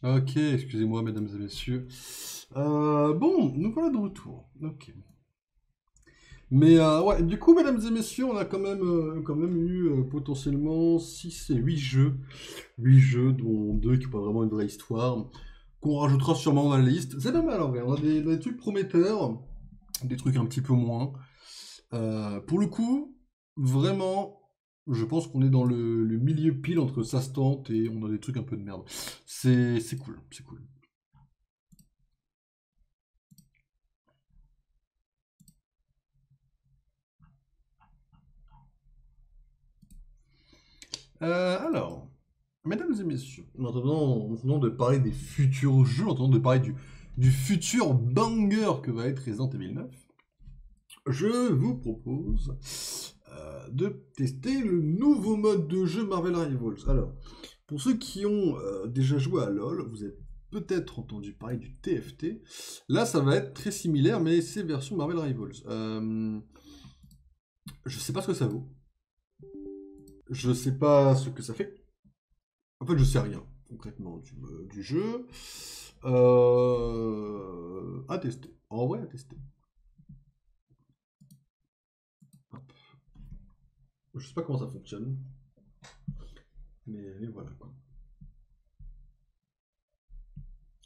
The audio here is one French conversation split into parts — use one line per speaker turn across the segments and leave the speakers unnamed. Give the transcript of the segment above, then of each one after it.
Ok, excusez-moi, mesdames et messieurs. Bon, nous voilà de retour. Ok. Mais ouais, du coup, mesdames et messieurs, on a quand même eu potentiellement 6 et 8 jeux. 8 jeux, dont 2 qui ont pas vraiment une vraie histoire, qu'on rajoutera sûrement dans la liste. C'est pas mal en vrai, on a des trucs prometteurs, des trucs un petit peu moins. Pour le coup, vraiment, je pense qu'on est dans le milieu pile entre ça se tente et on a des trucs un peu de merde. C'est cool, c'est cool. Alors, mesdames et messieurs, en attendant de parler des futurs jeux, en attendant de parler du futur banger que va être Resident Evil 9, je vous propose de tester le nouveau mode de jeu Marvel Rivals. Alors, pour ceux qui ont déjà joué à LoL, vous avez peut-être entendu parler du TFT. Là, ça va être très similaire, mais c'est version Marvel Rivals. Je sais pas ce que ça vaut. Je sais pas ce que ça fait. En fait, je sais rien, concrètement, du jeu. À tester. En vrai, à tester. Hop. Je sais pas comment ça fonctionne, mais voilà quoi.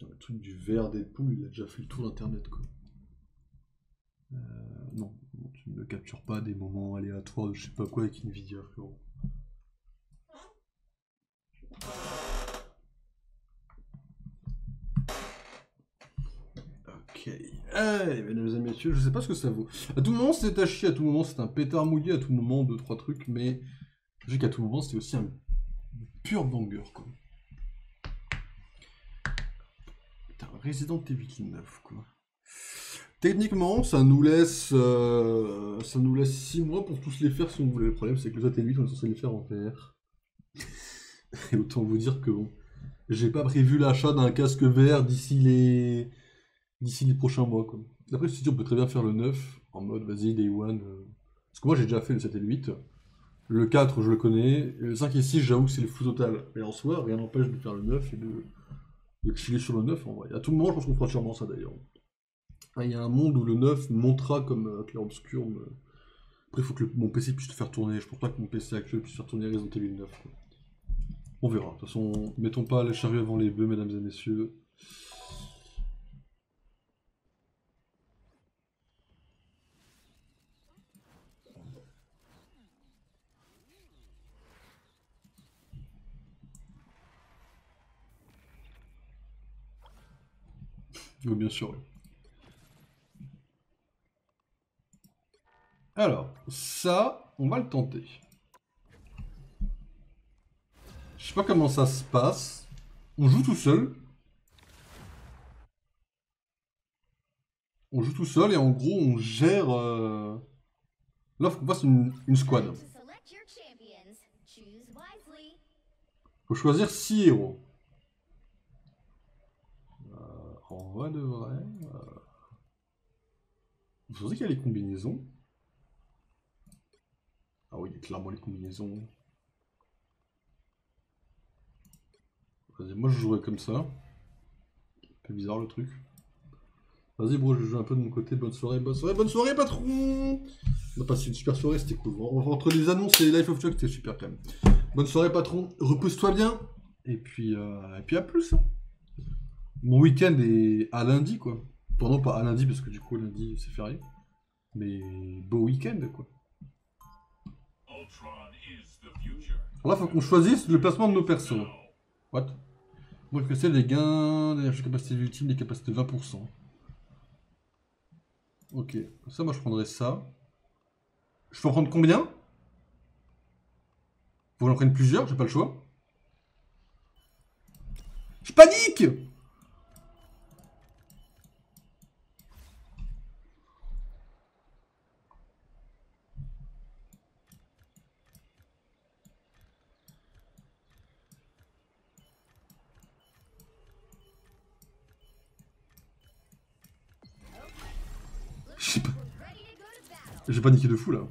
Le truc du verre des poules, il a déjà fait le tour d'internet quoi. Non, tu ne captures pas des moments aléatoires de je sais pas quoi avec Nvidia, frérot. Ok. Allez, mesdames et messieurs, je sais pas ce que ça vaut. À tout moment, c'était à chier, à tout moment, c'était un pétard mouillé, à tout moment, deux, trois trucs, mais je sais qu'à tout moment, c'était aussi un pur banger, quoi. Putain, Resident Evil 9, quoi. Techniquement, ça nous laisse 6 mois pour tous les faire si on voulait. Le problème, c'est que le satellite, on est censé les faire en VR. Et autant vous dire que bon, j'ai pas prévu l'achat d'un casque VR d'ici les prochains mois, quoi. Après, je me suis dit, on peut très bien faire le 9 en mode, vas-y, Day One. Parce que moi, j'ai déjà fait le 7 et le 8. Le 4, je le connais. Et le 5 et 6, j'avoue que c'est le flou total. Mais en soi, rien n'empêche de faire le 9 et de chiller sur le 9 en vrai. À tout moment, je pense qu'on fera sûrement ça d'ailleurs. Ah, il y a un monde où le 9 montera comme clair obscur. Après, il faut que mon PC puisse le faire tourner. Je pense pas que mon PC actuel puisse faire tourner Resident Evil 9, quoi. On verra. De toute façon, mettons pas les charrues avant les bœufs, mesdames et messieurs. Oui, bien sûr. Oui. Alors, ça, on va le tenter. Je sais pas comment ça se passe. On joue tout seul. On joue tout seul et en gros, on gère. Là, faut qu'on fasse une squad. Faut choisir 6 héros. En vrai de vrai. Vous pensez qu'il y a les combinaisons? Ah oui, il y a clairement les combinaisons. Vas-y, moi je jouerai comme ça. Un peu bizarre le truc. Vas-y, bro, je joue un peu de mon côté. Bonne soirée, patron! On a passé une super soirée, c'était cool. Entre les annonces et Life of Chuck, c'était super quand même. Bonne soirée, patron. Repose-toi bien. Et puis à plus, hein. Mon week-end est à lundi, quoi. Pendant pas à lundi, parce que du coup, lundi, c'est férié. Mais beau week-end, quoi. Alors là, faut qu'on choisisse le placement de nos persos. What? Moi, je sais les gains, les capacités ultimes, les capacités de 20%. Ok, ça, moi, je prendrais ça. Je peux en prendre combien? Faut que j'en prenne plusieurs, j'ai pas le choix. Je panique! J'ai pas... J'ai paniqué de fou, là.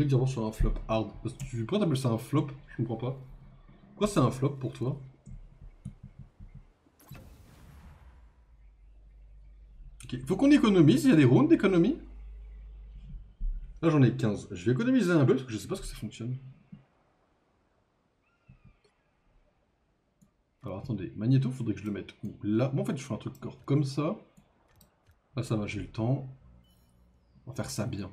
mec d'abord sur un flop hard. Parce que pourquoi t'appelles ça un flop? Je comprends pas. Pourquoi c'est un flop pour toi? Ok, faut qu'on économise, il y a des rounds d'économie. Là j'en ai 15. Je vais économiser un peu parce que je sais pas ce que ça fonctionne. Alors attendez, Magnéto, faudrait que je le mette où? Là. Moi en fait je fais un truc comme ça. Là ça va, j'ai le temps. On va faire ça bien.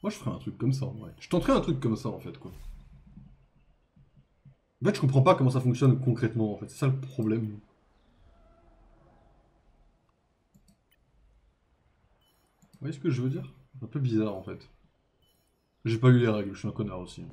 Moi je ferais un truc comme ça en vrai. Je tenterais un truc comme ça en fait quoi. En fait je comprends pas comment ça fonctionne concrètement en fait, c'est ça le problème. Vous voyez ce que je veux dire? C'est un peu bizarre en fait. J'ai pas lu les règles, je suis un connard aussi.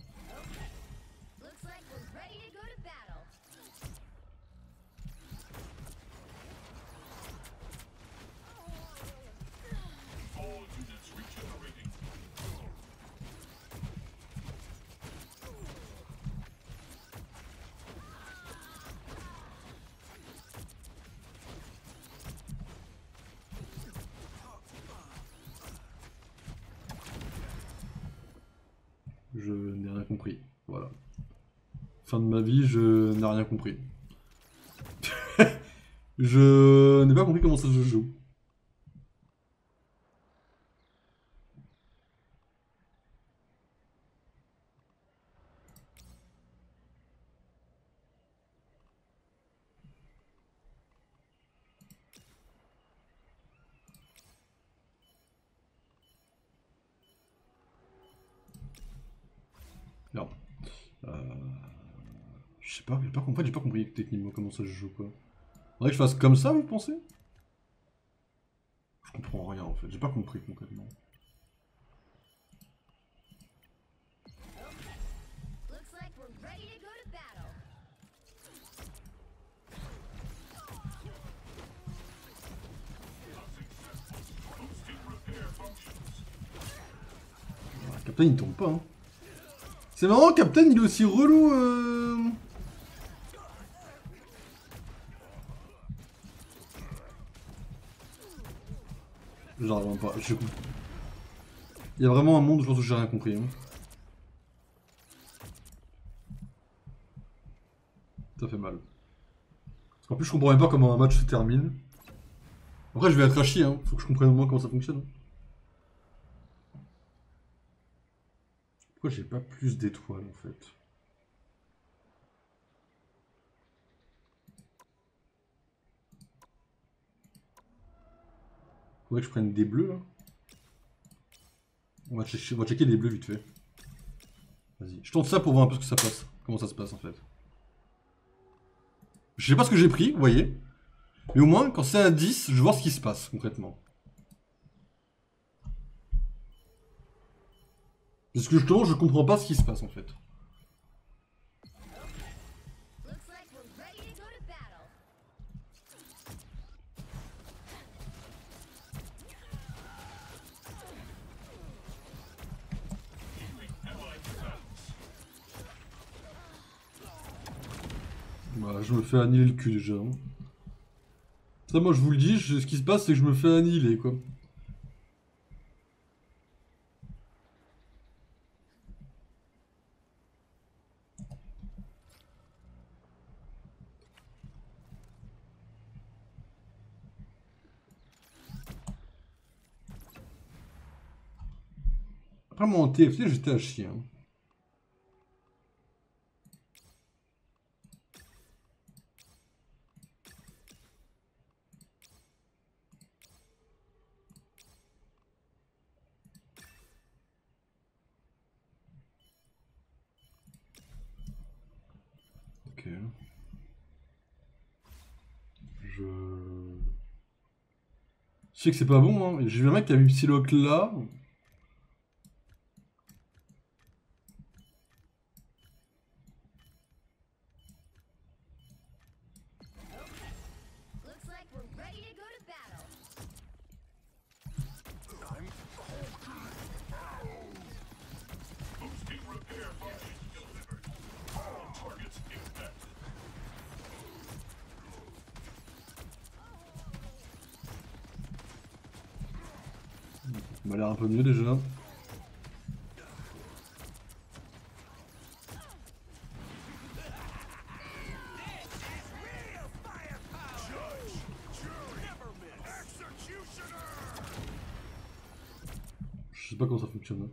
Je n'ai rien compris. Voilà. Fin de ma vie, je n'ai rien compris. Je n'ai pas compris comment ça se joue. Merde. Je sais pas, en fait j'ai pas compris techniquement comment ça se joue quoi. Faudrait que je fasse comme ça, vous pensez? Je comprends rien en fait, j'ai pas compris concrètement. Captain il tombe pas hein. C'est marrant, Captain il est aussi relou J'arrive pas, il y a vraiment un monde où je pense que j'ai rien compris. Hein. Ça fait mal. Parce qu'en plus je comprends même pas comment un match se termine. Après je vais être à chier, hein. Faut que je comprenne au moins comment ça fonctionne. Pourquoi j'ai pas plus d'étoiles en fait? Faudrait que je prenne des bleus là. On va checker les bleus vite fait. Vas-y. Je tente ça pour voir un peu ce que ça passe. Comment ça se passe en fait. Je sais pas ce que j'ai pris, vous voyez. Mais au moins, quand c'est à 10, je vois ce qui se passe concrètement. Parce que justement, je comprends pas ce qui se passe en fait. Voilà, je me fais annihiler le cul déjà. Hein. Ça, moi je vous le dis, ce qui se passe, c'est que je me fais annihiler quoi. Après, moi en TFT, j'étais à chier. Hein. Ok. Je sais que c'est pas bon, hein. J'ai vu un mec qui a mis Psylocke là. Ça m'a l'air un peu mieux déjà. Je sais pas comment ça fonctionne. Hein.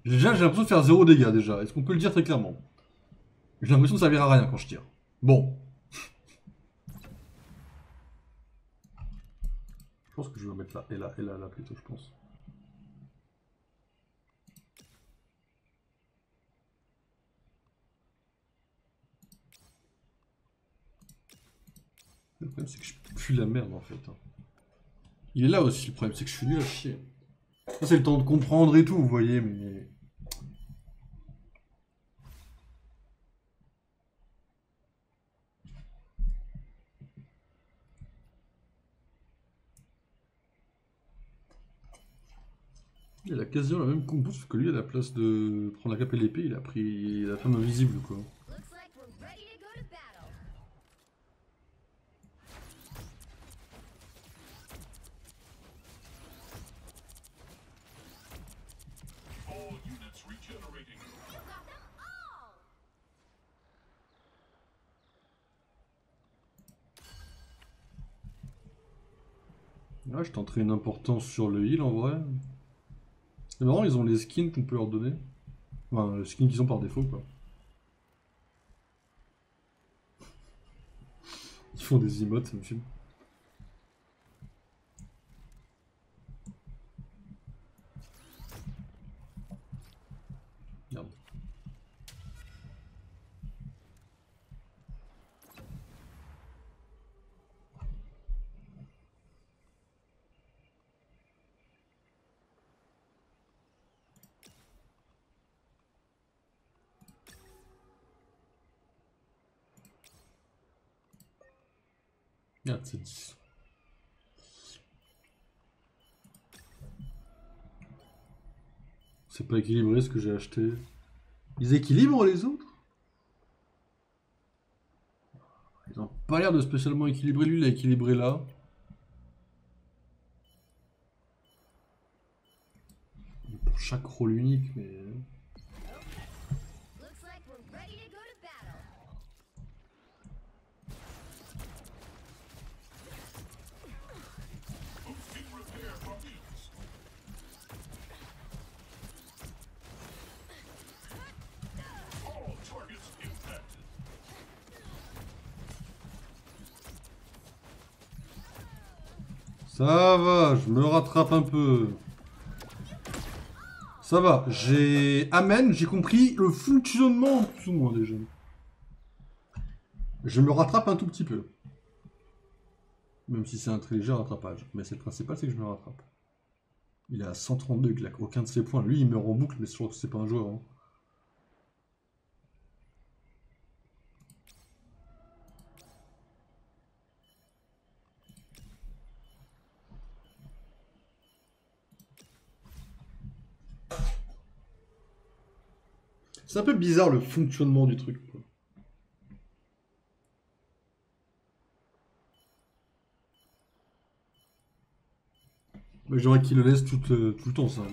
Déjà, j'ai l'impression de faire 0 dégâts déjà. Est-ce qu'on peut le dire très clairement? J'ai l'impression de servir à rien quand je tire. Bon. Je pense que je vais mettre là, et là plutôt, je pense. Le problème, c'est que je pue la merde, en fait. Hein. Il est là aussi, le problème, c'est que je suis nul à chier. Ça, c'est le temps de comprendre et tout, vous voyez, mais... Il a quasiment la même compo, sauf que lui, à la place de prendre la cape et l'épée, il a pris la femme invisible, quoi. Là, je tenterai une importance sur le heal, en vrai. C'est marrant, ils ont les skins qu'on peut leur donner. Enfin, les skins qu'ils ont par défaut, quoi. Ils font des emotes, ça me filme. Merde. Merde, c'est 10. C'est pas équilibré ce que j'ai acheté. Ils équilibrent les autres? Ils ont pas l'air de spécialement équilibrer. Lui, il a équilibré là. Pour chaque rôle unique, mais... Ça va, je me rattrape un peu. Ça va, j'ai... Amen, j'ai compris le fonctionnement, plus ou moins, déjà. Je me rattrape un tout petit peu. Même si c'est un très léger rattrapage. Mais c'est le principal, c'est que je me rattrape. Il est à 132, il claque aucun de ses points. Lui, il meurt en boucle, mais je trouve que c'est pas un joueur. Hein. C'est un peu bizarre le fonctionnement du truc. Quoi. Mais j'aimerais qu'il le laisse tout le temps, ça.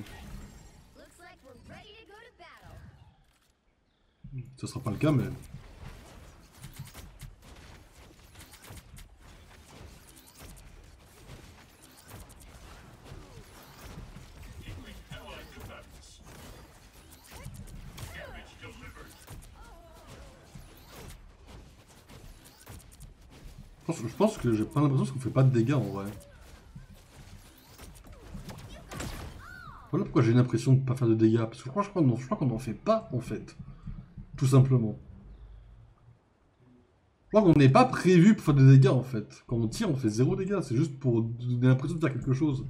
Ça sera pas le cas, mais... Je pense que j'ai pas l'impression qu'on fait pas de dégâts en vrai. Voilà pourquoi j'ai l'impression de pas faire de dégâts. Parce que je crois qu'on en fait pas en fait. Tout simplement. Je crois qu'on n'est pas prévu pour faire des dégâts en fait. Quand on tire, on fait 0 dégâts. C'est juste pour donner l'impression de faire quelque chose.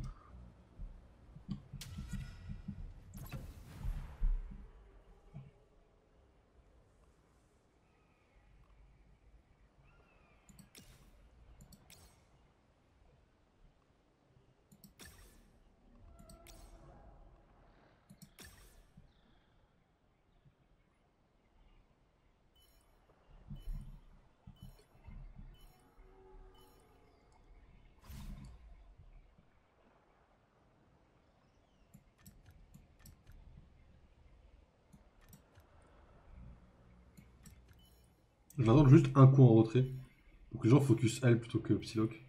J'attends juste un coup en retrait. Pour que les gens focus elle plutôt que Psylocke.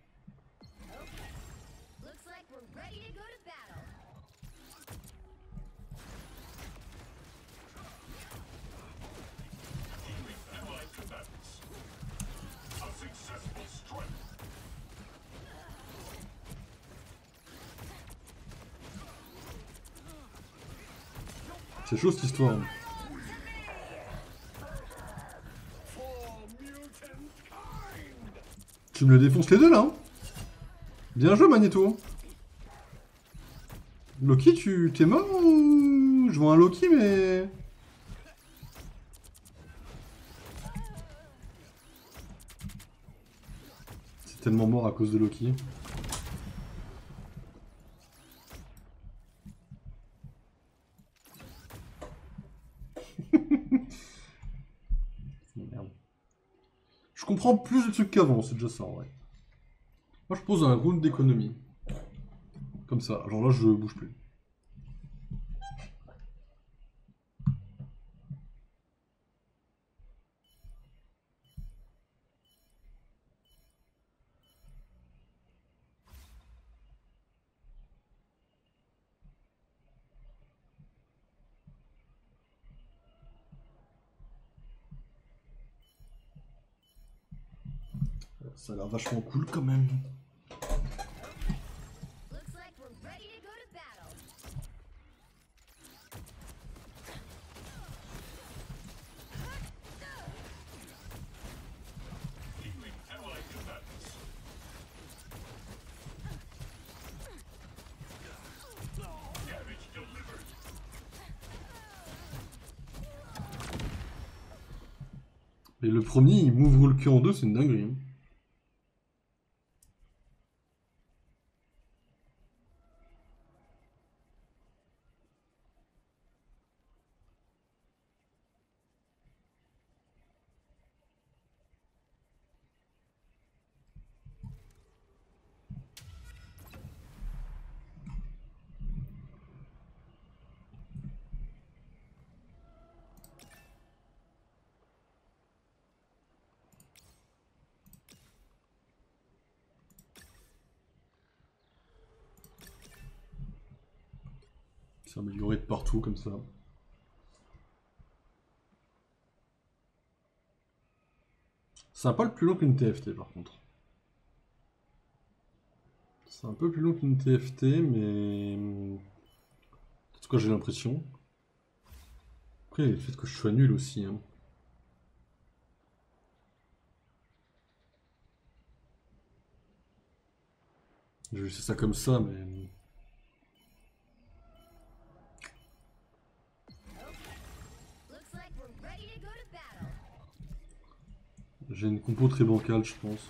C'est chaud cette histoire. Hein. Tu me le défonces les deux là hein. Bien joué Magneto. Loki, t'es mort ou... Je vois un Loki mais... C'est tellement mort à cause de Loki. Merde. Je comprends plus de trucs qu'avant, c'est déjà ça en vrai. Moi je pose un round d'économie. Comme ça, genre là je bouge plus. Ça a l'air vachement cool quand même. Et le premier, il m'ouvre le cul en deux, c'est une dinguerie. Hein. C'est amélioré de partout comme ça. C'est un poil plus long qu'une TFT par contre. C'est un peu plus long qu'une TFT, mais... En tout cas, j'ai l'impression. Après, le fait que je sois nul aussi. Hein. J'ai laissé ça comme ça, mais... J'ai une compo très bancale, je pense.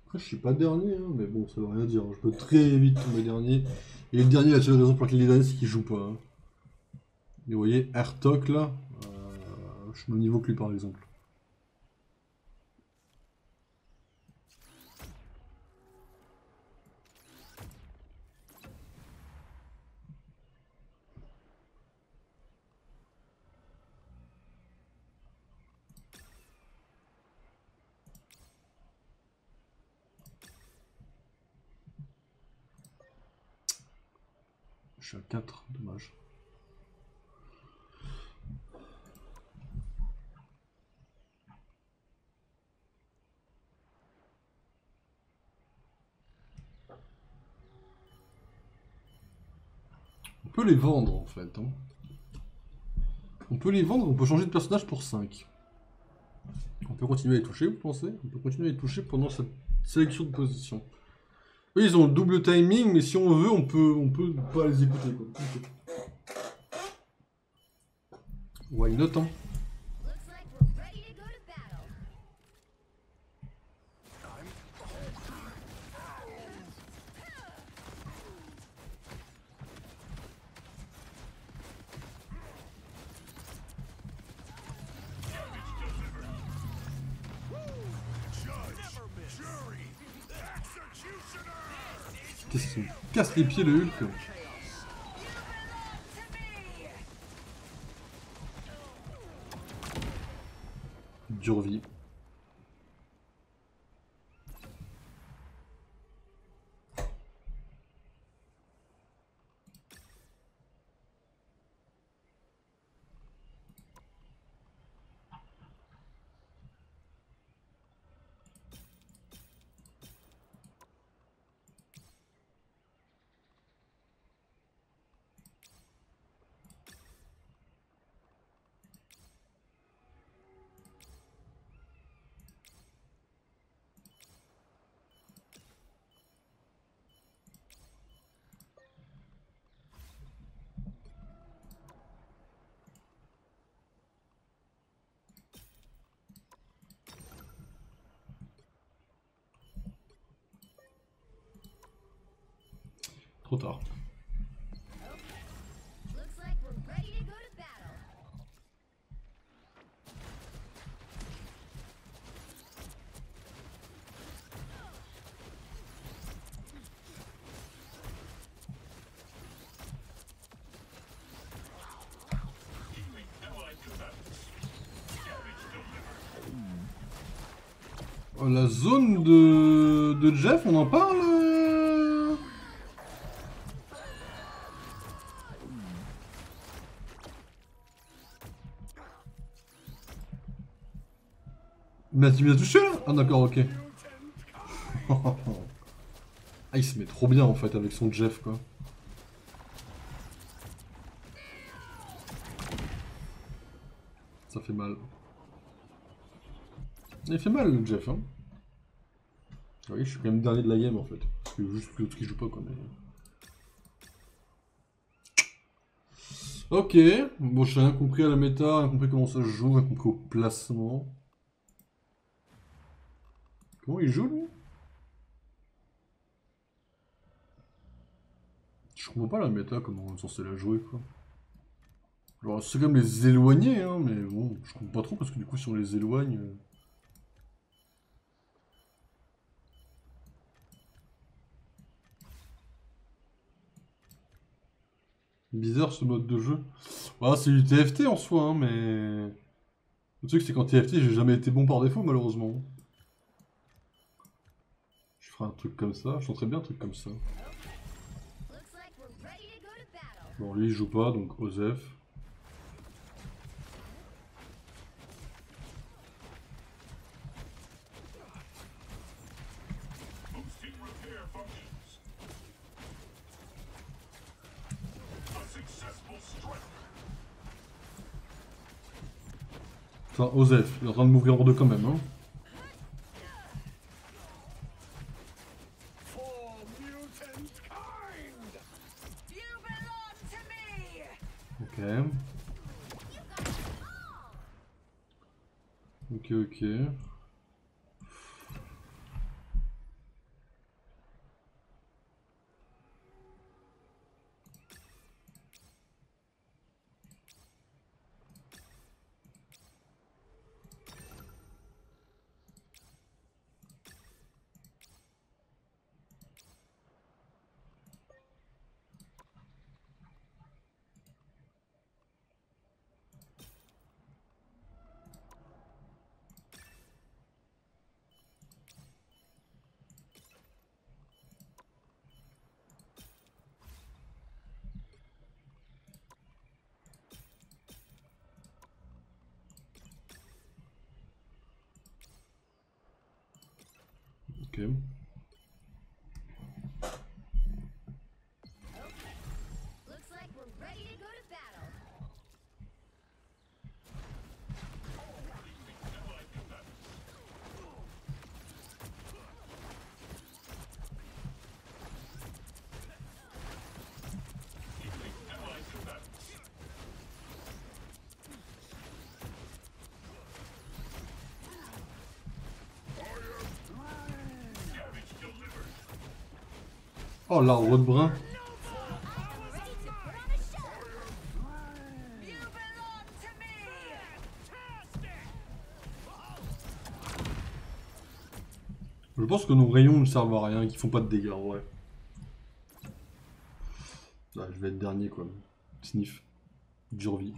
Après, je suis pas dernier, hein, mais bon, ça veut rien dire. Je peux très vite tomber dernier. Et le dernier, la seule raison pour laquelle il est dernier, c'est qu'il joue pas. Hein. Et vous voyez, Airtok là, je suis au même niveau que lui par exemple. Je suis à 4, dommage. On peut les vendre en fait. Hein. On peut les vendre, on peut changer de personnage pour 5. On peut continuer à les toucher, vous pensez? On peut continuer à les toucher pendant cette sélection de position. Oui, ils ont le double timing, mais si on veut, on peut pas les écouter. Quoi. Why not, hein? Qu'est-ce qu'il casse les pieds le Hulk? Dure vie. Trop tard. La zone de Jeff, on en parle Mais tu m'as touché là? Ah d'accord, ok. Ah, il se met trop bien en fait avec son Jeff quoi. Ça fait mal. Il fait mal le Jeff hein. Ah oui, je suis quand même dernier de la game en fait. Parce que juste l'autre qui joue pas quoi. Mais... Ok, bon j'ai rien compris à la méta, rien compris comment ça se joue, rien compris au placement. Comment il joue lui? Je comprends pas la méta, comment on est censé la jouer quoi. Alors c'est comme les éloigner hein, mais bon, je comprends pas trop parce que du coup si on les éloigne... Bizarre ce mode de jeu. Voilà, c'est du TFT en soi, hein, mais... Le truc c'est qu'en TFT j'ai jamais été bon par défaut malheureusement. Je ferai un truc comme ça, je tenterai bien un truc comme ça. Bon lui il joue pas donc Osef. Enfin Osef, il est en train de m'ouvrir en deux quand même hein. Ok. Ok, ok. Ok. Oh l'arbre de brin. Je pense que nos rayons ne servent à rien, qu'ils font pas de dégâts en vrai. Ah, je vais être dernier quoi. Sniff. Dure vie.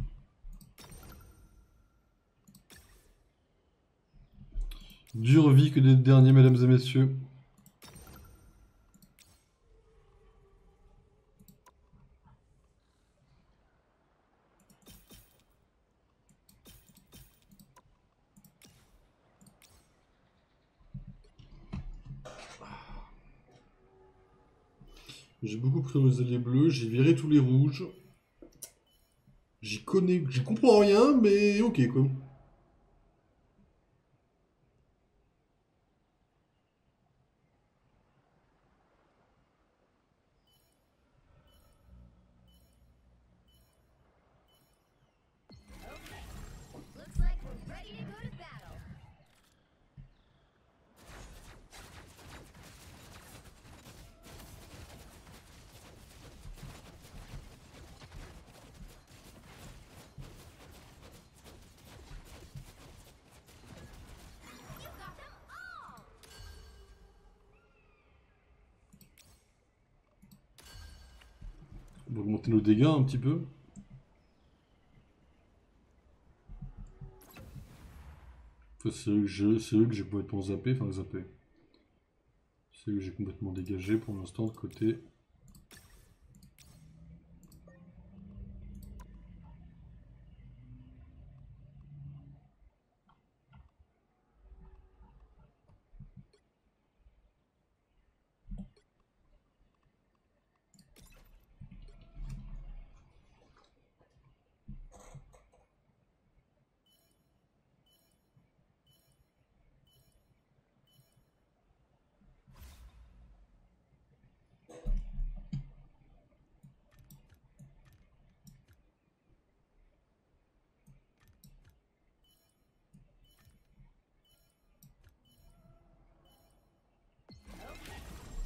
Dure vie que d'être dernier, mesdames et messieurs. J'ai beaucoup pris dans les alliés bleus, j'ai viré tous les rouges. J'y comprends rien, mais ok quoi.
Looks like we're ready to go to battle. You got them all!
On va augmenter nos dégâts un petit peu. Enfin, c'est eux que j'ai complètement zappé, enfin zappé. C'est eux que j'ai complètement dégagé pour l'instant de côté.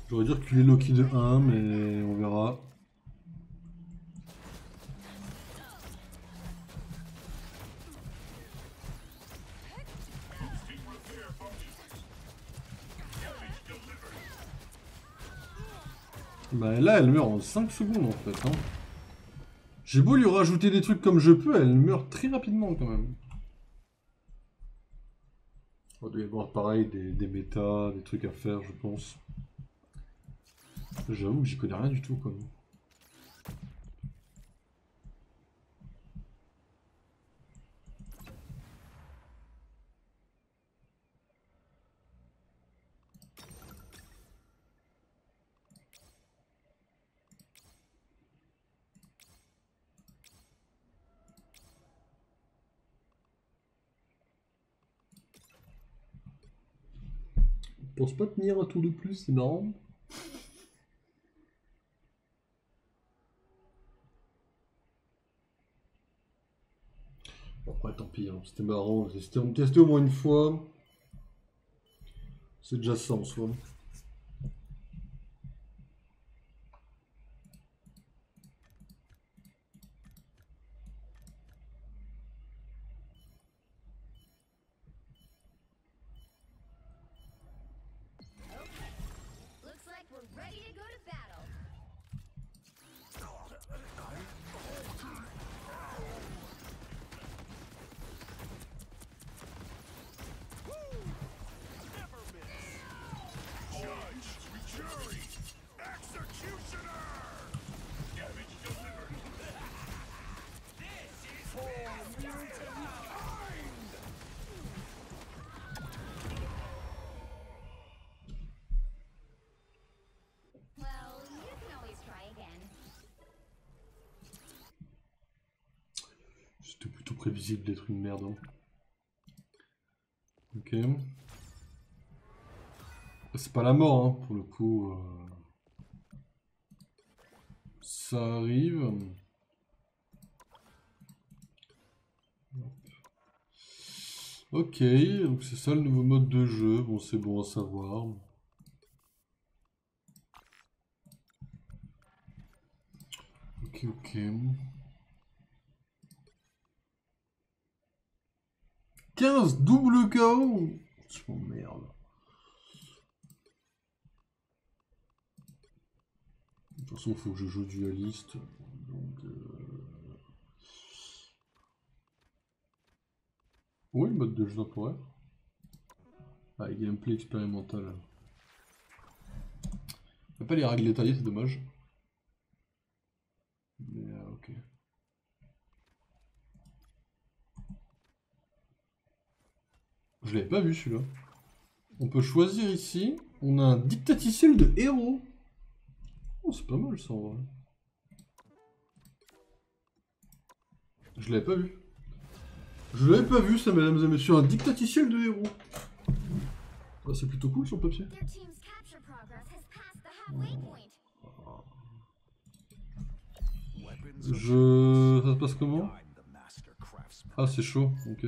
J'aurais dû reculer Loki de 1, mais on verra. Bah là, elle meurt en 5 secondes en fait. Hein. J'ai beau lui rajouter des trucs comme je peux, elle meurt très rapidement quand même. Il doit y avoir pareil des méta, des trucs à faire, je pense. J'avoue que j'y connais rien du tout quoi. Je pense pas tenir un tour de plus, c'est marrant. Bon, après, tant pis, hein. C'était marrant. On me testait au moins une fois. C'est déjà ça en soi.
Looks like we're ready to go to battle. Well, you can always try again.
C'était plutôt prévisible d'être une merde. Hein. Ok. C'est pas la mort, hein, pour le coup. Ça arrive. Ok, donc c'est ça le nouveau mode de jeu. Bon, c'est bon à savoir. Ok, ok. 15 double KO. Je m'emmerde. De toute façon, il faut que je joue dualiste. Donc, oui, mode de jeu temporaire. Ah, gameplay expérimental. Y'a pas les règles détaillées, c'est dommage. Mais ok. Je l'avais pas vu celui-là. On peut choisir ici. On a un dictaticiel de héros. Oh, c'est pas mal ça en vrai. Je l'avais pas vu. Je l'avais pas vu ça, mesdames et messieurs, un dictaticiel de héros. Ah, c'est plutôt cool sur le papier.
Their team's capture progress has passed the halfway point.
Ça se passe comment? Ah, c'est chaud, ok.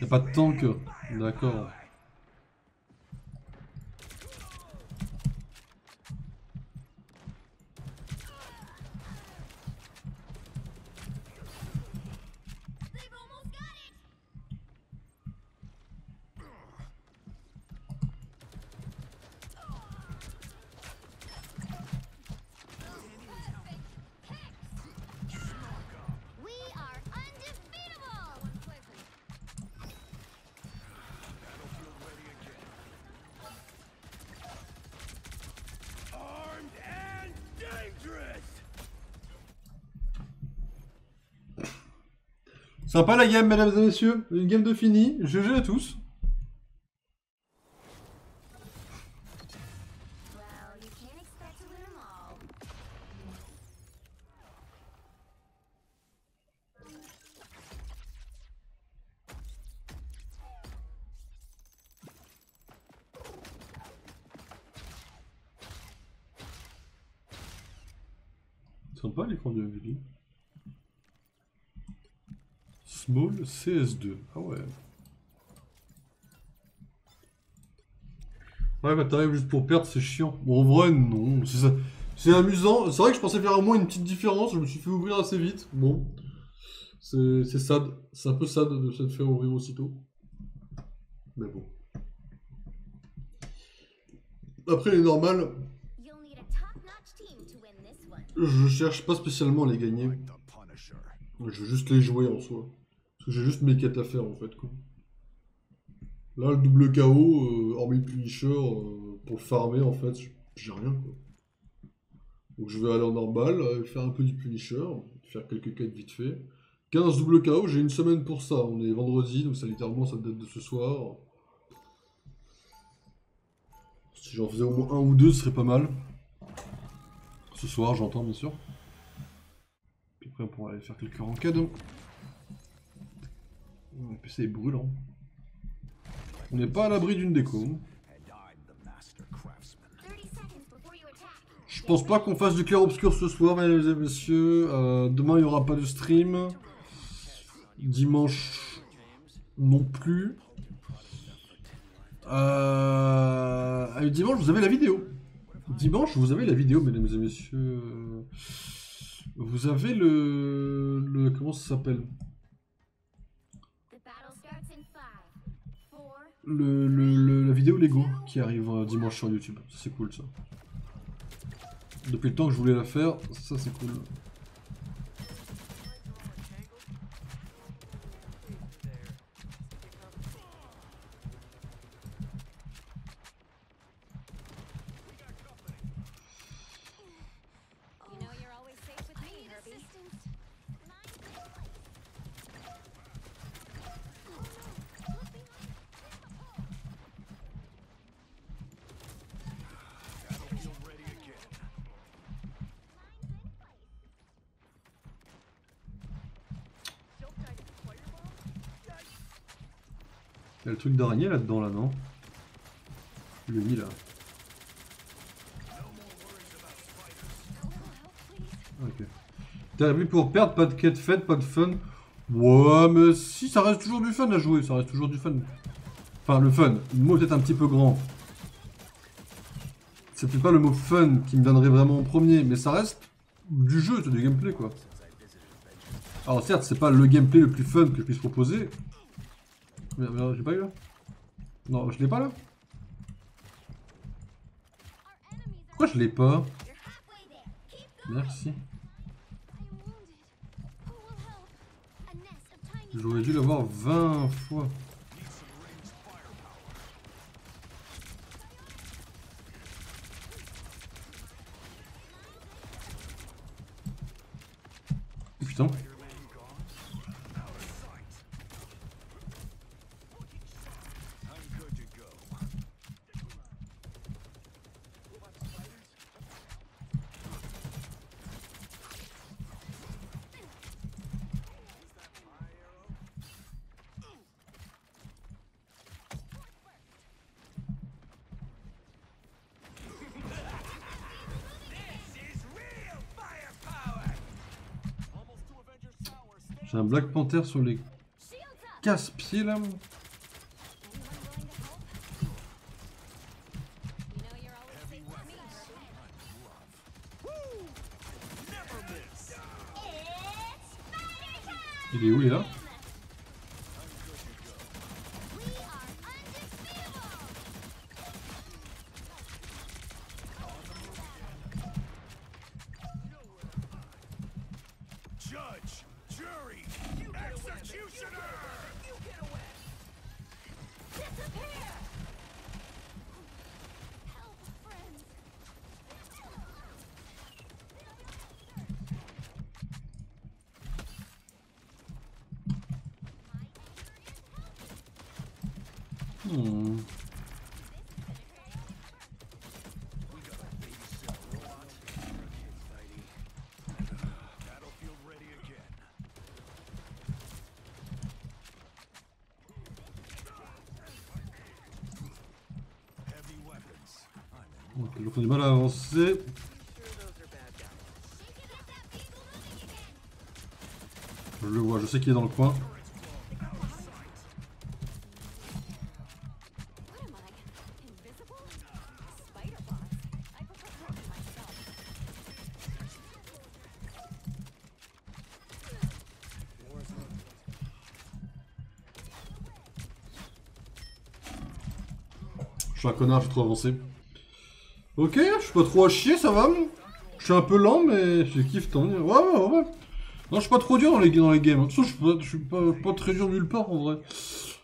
Y'a pas de tank, d'accord.
They've almost got it. We are undefeatable.
Armed and dangerous.
Sympa la game, mesdames et messieurs. Une game de fini. GG à tous.
Well, you can't expect to win them all.
Sympa l'écran du MVP. Small CS2. Ah ouais. Ouais, bah t'arrives juste pour perdre, c'est chiant. Bon, en vrai, non. C'est ça. C'est amusant. C'est vrai que je pensais faire au moins une petite différence. Je me suis fait ouvrir assez vite. Bon. C'est sad. C'est un peu sad de se faire ouvrir aussitôt. Mais bon. Après, les normales,
You'll need a top-notch team to win this one.
je cherche pas spécialement à les gagner.
The Punisher.
Je veux juste les jouer en soi. Parce que j'ai juste mes quêtes à faire en fait, quoi. Là, le double KO, hormis le Punisher, pour le farmer en fait, j'ai rien, quoi. Donc je vais aller en normal, faire un peu du Punisher, faire quelques quêtes vite fait. 15 double KO, j'ai une semaine pour ça. On est vendredi, donc ça littéralement ça date de ce soir. Si j'en faisais au moins un ou deux, ce serait pas mal. Ce soir, j'entends bien sûr. Puis après, on pourra aller faire quelques ranked. Le PC est brûlant. On n'est pas à l'abri d'une déco.
And I'm the master craftsman.
30 seconds before you attack.
Je pense pas qu'on fasse du clair obscur ce soir, mesdames et messieurs. Demain, il n'y aura pas de stream. Dimanche, non plus. Dimanche, vous avez la vidéo. Dimanche, vous avez la vidéo, mesdames et messieurs. Vous avez comment ça s'appelle?
The battle starts in 5, 4.
La vidéo Lego qui arrive dimanche sur YouTube. Ça, c'est cool, ça. Depuis le temps que je voulais la faire, ça, c'est cool.
You know you're always safe with me, Herbie.
Battlefield ready again.
Il y a le truc d'araignée là-dedans, là, non? Le mis là. Ok. T'as vu pour perdre, pas de quête faite, pas de fun. Ouais, mais si, ça reste toujours du fun à jouer, ça reste toujours du fun. Enfin, le fun, le mot est peut-être un petit peu grand. C'est peut-être pas le mot fun qui me viendrait vraiment en premier, mais ça reste du jeu, c'est du gameplay quoi. Alors certes, c'est pas le gameplay le plus fun que je puisse proposer. Mais j'ai pas eu là? Non, je l'ai pas là? Pourquoi je l'ai pas?
You're halfway there. Keep going.
Merci.
I'm wounded. Who will help? A nest of tiny
J'aurais dû l'avoir 20 fois.
Need some ranged firepower.
Oh, putain.
Spider lane gone. Out of sight. I'm good to go. This is real firepower. Almost to Avengers Tower. Stay
J'ai un Black Panther sur les
shields up.
casse-pieds là.
Anyone willing to help? You know you're always safe with me.
Never miss.
It's spider time.
Il est où, il est là?
We are undefeatable.
Judge, jury, executioner. You get away.
Disappear. Help, friends.
Hmm.
Battlefield ready again. Heavy weapons. I'm in.
Ok, donc on a du mal à avancer. Je le vois, je sais qu'il est dans le coin.
What am I? Invisible? Spider bots? I prefer hurting myself.
Je suis un connard, je suis trop avancé. Ok, je suis pas trop à chier, ça va. Je suis un peu lent, mais je kiffe tant mieux. Ouais, ouais, ouais. Non, je suis pas trop dur dans les games. De toute façon, je suis pas très dur nulle part en vrai.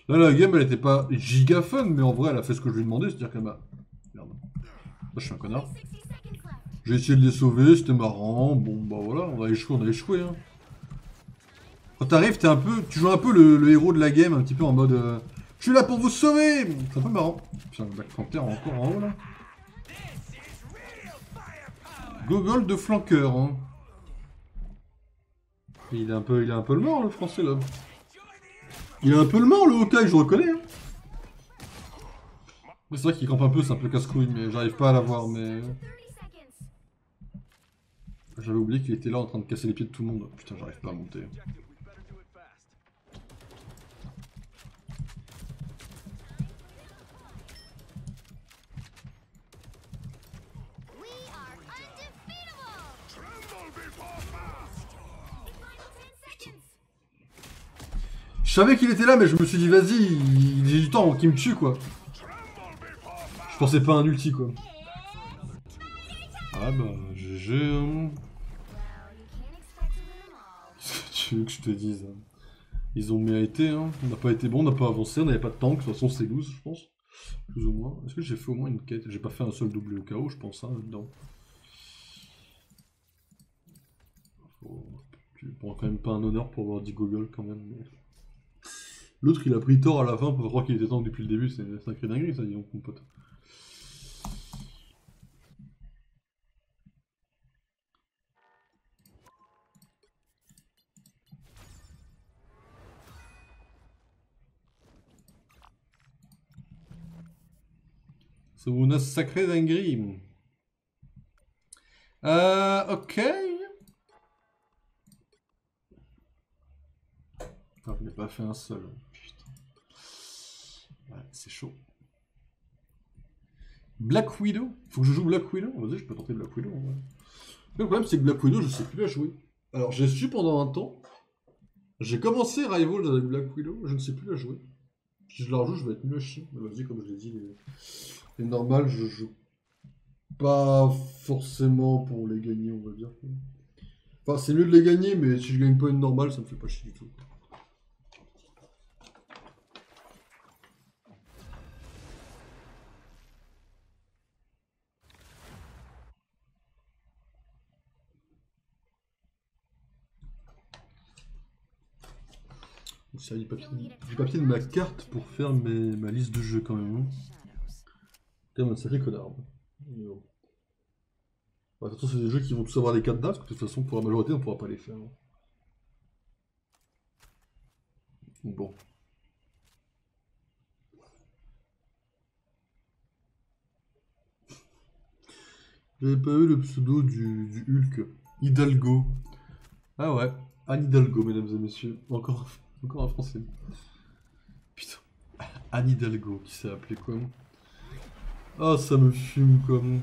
Là, la game, elle était pas giga fun, mais en vrai, elle a fait ce que je lui ai demandé, c'est-à-dire qu'elle m'a. Merde. Là, je suis un connard.
60 seconds left.
J'ai essayé de les sauver, c'était marrant. Bon, bah voilà, on a échoué. Hein. Quand t'arrives, tu joues un peu le héros de la game, un petit peu en mode. Je suis là pour vous sauver. C'est un peu marrant. Putain, le Black Panther encore en haut là. Gogol de flanqueur. Hein. Il est un peu le mort, le français là. Il est un peu le mort, le Hawkeye, je reconnais. Hein. C'est vrai qu'il campe un peu, c'est un peu casse-couille, mais j'arrive pas à l'avoir. Mais
30 seconds.
j'avais oublié qu'il était là en train de casser les pieds de tout le monde. Putain, j'arrive pas à monter.
Objective, we better do it fast.
We are undefeatable.
Tremble before fast.
Final 10 seconds.
Je savais qu'il était là, mais je me suis dit, vas-y, j'ai du temps, qu'il me tue quoi.
Tremble before fast.
Je pensais pas à un ulti quoi. Ah bah, GG. Hein.
Well, you can't expect to win them all.
Qu'est-ce que tu veux que je te dise hein. Ils ont mérité, hein. On n'a pas été bon, on n'a pas avancé, on n'avait pas de tank. De toute façon, c'est loose, je pense. Plus ou moins. Est-ce que j'ai fait au moins une quête? J'ai pas fait un seul double KO, je pense, hein, là-dedans. Tu prends quand même pas un honneur pour avoir dit Gogol quand même. Mais... L'autre, il a pris tort à la fin pour croire qu'il était tank depuis le début. C'est une sacrée dinguerie, ça, dis donc, mon pote. C'est une sacrée dinguerie. Ok. Ah, je n'ai pas fait un seul. Putain. Ouais, c'est chaud. Black Widow. Faut que je joue Black Widow. Vas-y, je peux tenter Black Widow. En vrai. Le problème, c'est que Black Widow, je sais plus la jouer. Alors, j'ai su pendant un temps. J'ai commencé Rivals avec Black Widow, je ne sais plus la jouer. Si je la rejoue, je vais être nul à chier. Mais vas-y, comme je l'ai dit, les normales, je joue Pas forcément pour les gagner, on va dire. Enfin, c'est mieux de les gagner, mais si je gagne pas une normale, ça me fait pas chier du tout. Il y a du papier de ma carte pour faire ma liste de jeux quand même. Hein. T'es un sacré connard. Hein. Mais bon. Ouais, de toute façon, c'est des jeux qui vont tous avoir les 4 dates, parce que de toute façon, pour la majorité, on pourra pas les faire. Hein. Bon. J'avais pas eu le pseudo du Hulk. Hidalgo. Ah ouais, Anne Hidalgo, mesdames et messieurs. Encore un français. Putain. Anne Hidalgo, qui s'est appelé quoi? Ah, ça me fume comme.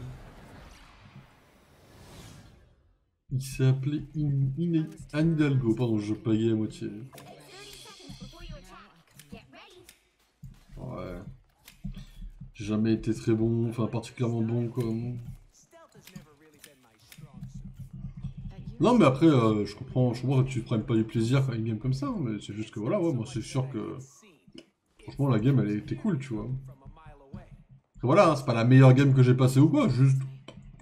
Il s'est appelé Anne Hidalgo. Pardon, je pagais à moitié.
30 seconds before you attack. Get ready.
Ouais. J'ai jamais été très bon, enfin particulièrement bon quoi.
Stealth has never really been my strong suit.
Non mais après, je comprends que tu prennes pas du plaisir quand une game comme ça, hein, mais c'est juste que voilà, ouais, moi c'est sûr que franchement la game elle était cool, tu vois.
From a mile away.
Après, voilà, hein, c'est pas la meilleure game que j'ai passée ou quoi, juste,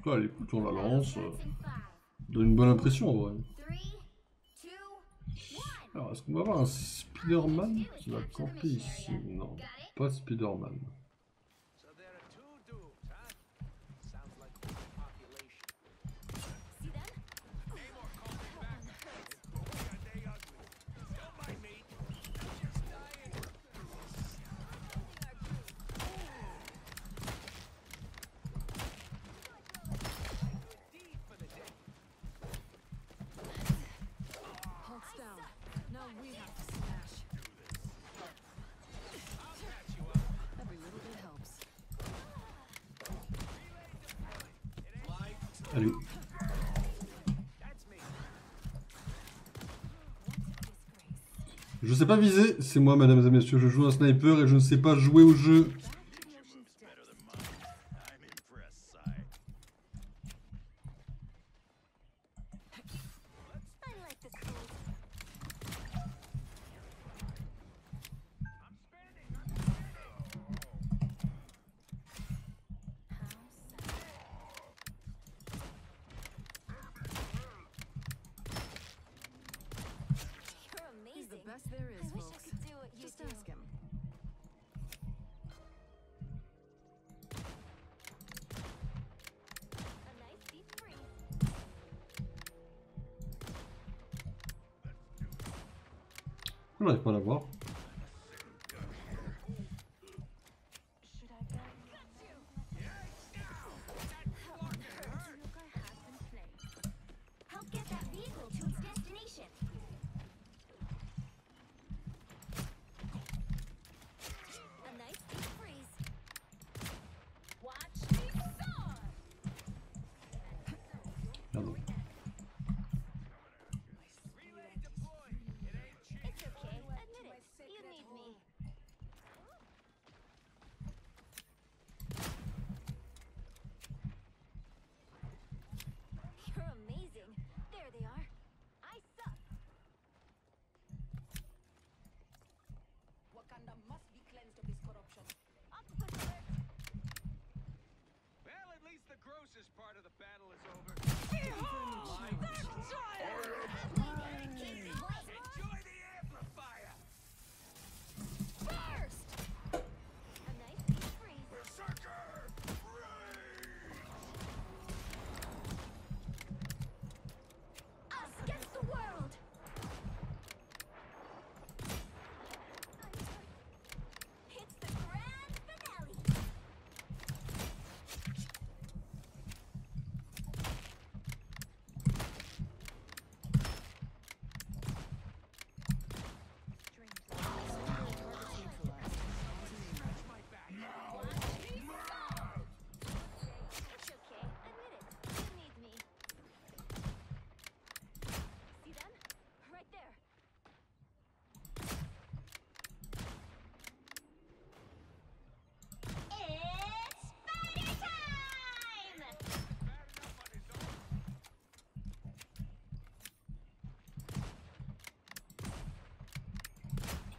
quoi, allez, écoute, on la lance, donne une bonne impression en vrai.
3, 2, 1.
Alors, est-ce qu'on va avoir un Spider-Man qui va camper ici? Non, pas Spider-Man.
So there are two dudes, huh? Sounds like population.
See them?
Namor called me back. Boy, are they ugly. Don't mind me. I'm just dying. Deed for the day.
Hulk's down. Now we have to smash.
I'll patch you up.
Every little bit helps.
Lights.
Allez,
That's me.
je sais pas viser, c'est moi mesdames et messieurs, je joue un sniper et je ne sais pas jouer au jeu.
I like this move. You're
He's the
amazing.
best there
I
is,
wish I
folks.
could do what you
Just
do.
ask him.
A nice deep freeze.
On n'arrive pas à la voir.
Should I go? Help get that vehicle to its destination. A nice deep freeze. Watch me soar!
Pardon.
Relay deployed. It ain't cheap.
It's okay, admit it.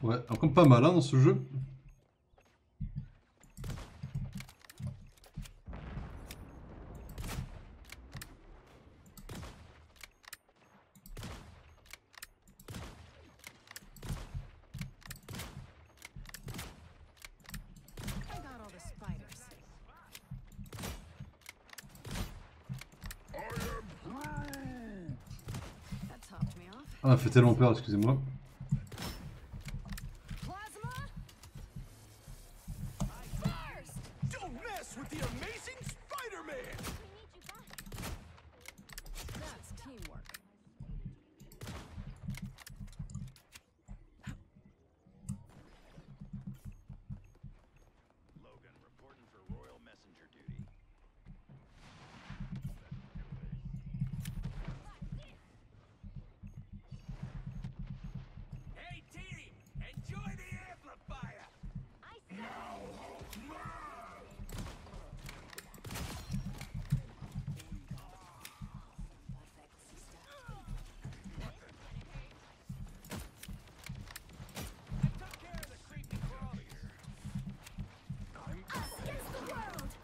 Ouais, encore pas mal hein, dans ce jeu.
I got all the spiders. That topped me off.
Ah, ça fait tellement peur, excusez-moi.
Plasma?
First! Don't mess with the amazing Spider-Man!
We need you back.
That's teamwork.
Logan reporting for Royal Messenger duty. Hey team! Enjoy the amplifier!
I see.
I took care of the creepy crawly.
Us against the world. It's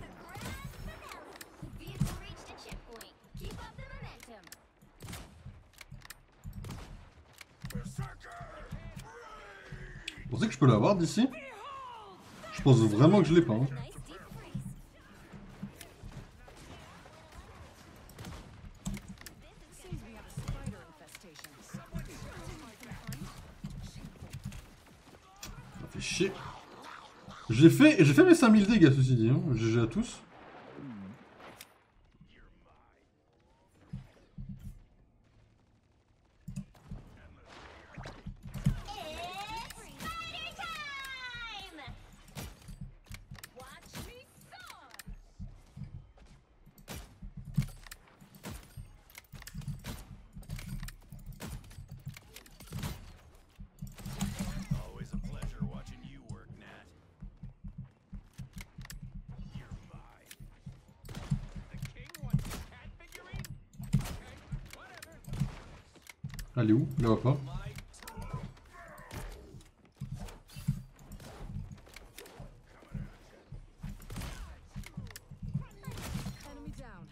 the grand finale. The vehicle reached a checkpoint. Keep up the momentum.
Berserker!
Vous pensez que je peux l'avoir d'ici? Je pense vraiment que je l'ai pas. Hein.
Nice deep freeze.
Seems we have a spider infestation.
Ça fait chier. J'ai fait mes 5000 dégâts, ceci dit. Hein. GG à tous.
It's spider time! Watch me soar!
Always a pleasure watching you work, Nat. You're mine. The king wants his cat figurine? Okay, whatever.
Elle est où? Je la vois pas.
My
Enemy down.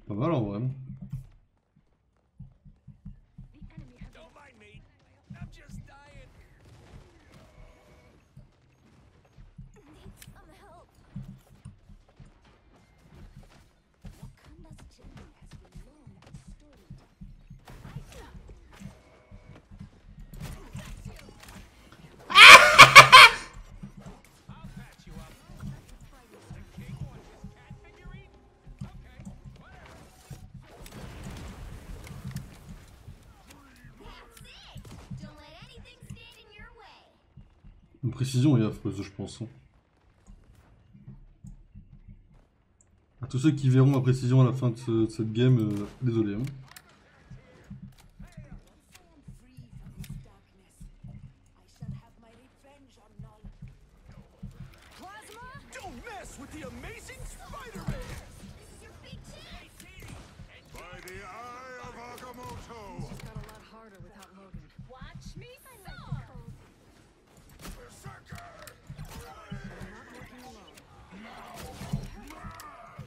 Pas mal en vrai.
Don't mind me. I'm just dying.
Need some help. Wakanda's journey has been long and storied.
I'll patch you up. The king wants his cat figurine? Okay, whatever.
That's it! Don't let anything stand in your way.
Une précision est affreuse, je pense. Hein. À tous ceux qui verront ma précision à la fin de cette game, désolé. Hein.
Plasma?
Don't mess with the amazing Spider-Man!
This is your big chance!
By the eye of Agamotto!
Just got a lot harder without Logan.
Watch me soar!
Berserker!
Not working alone.
You got them all!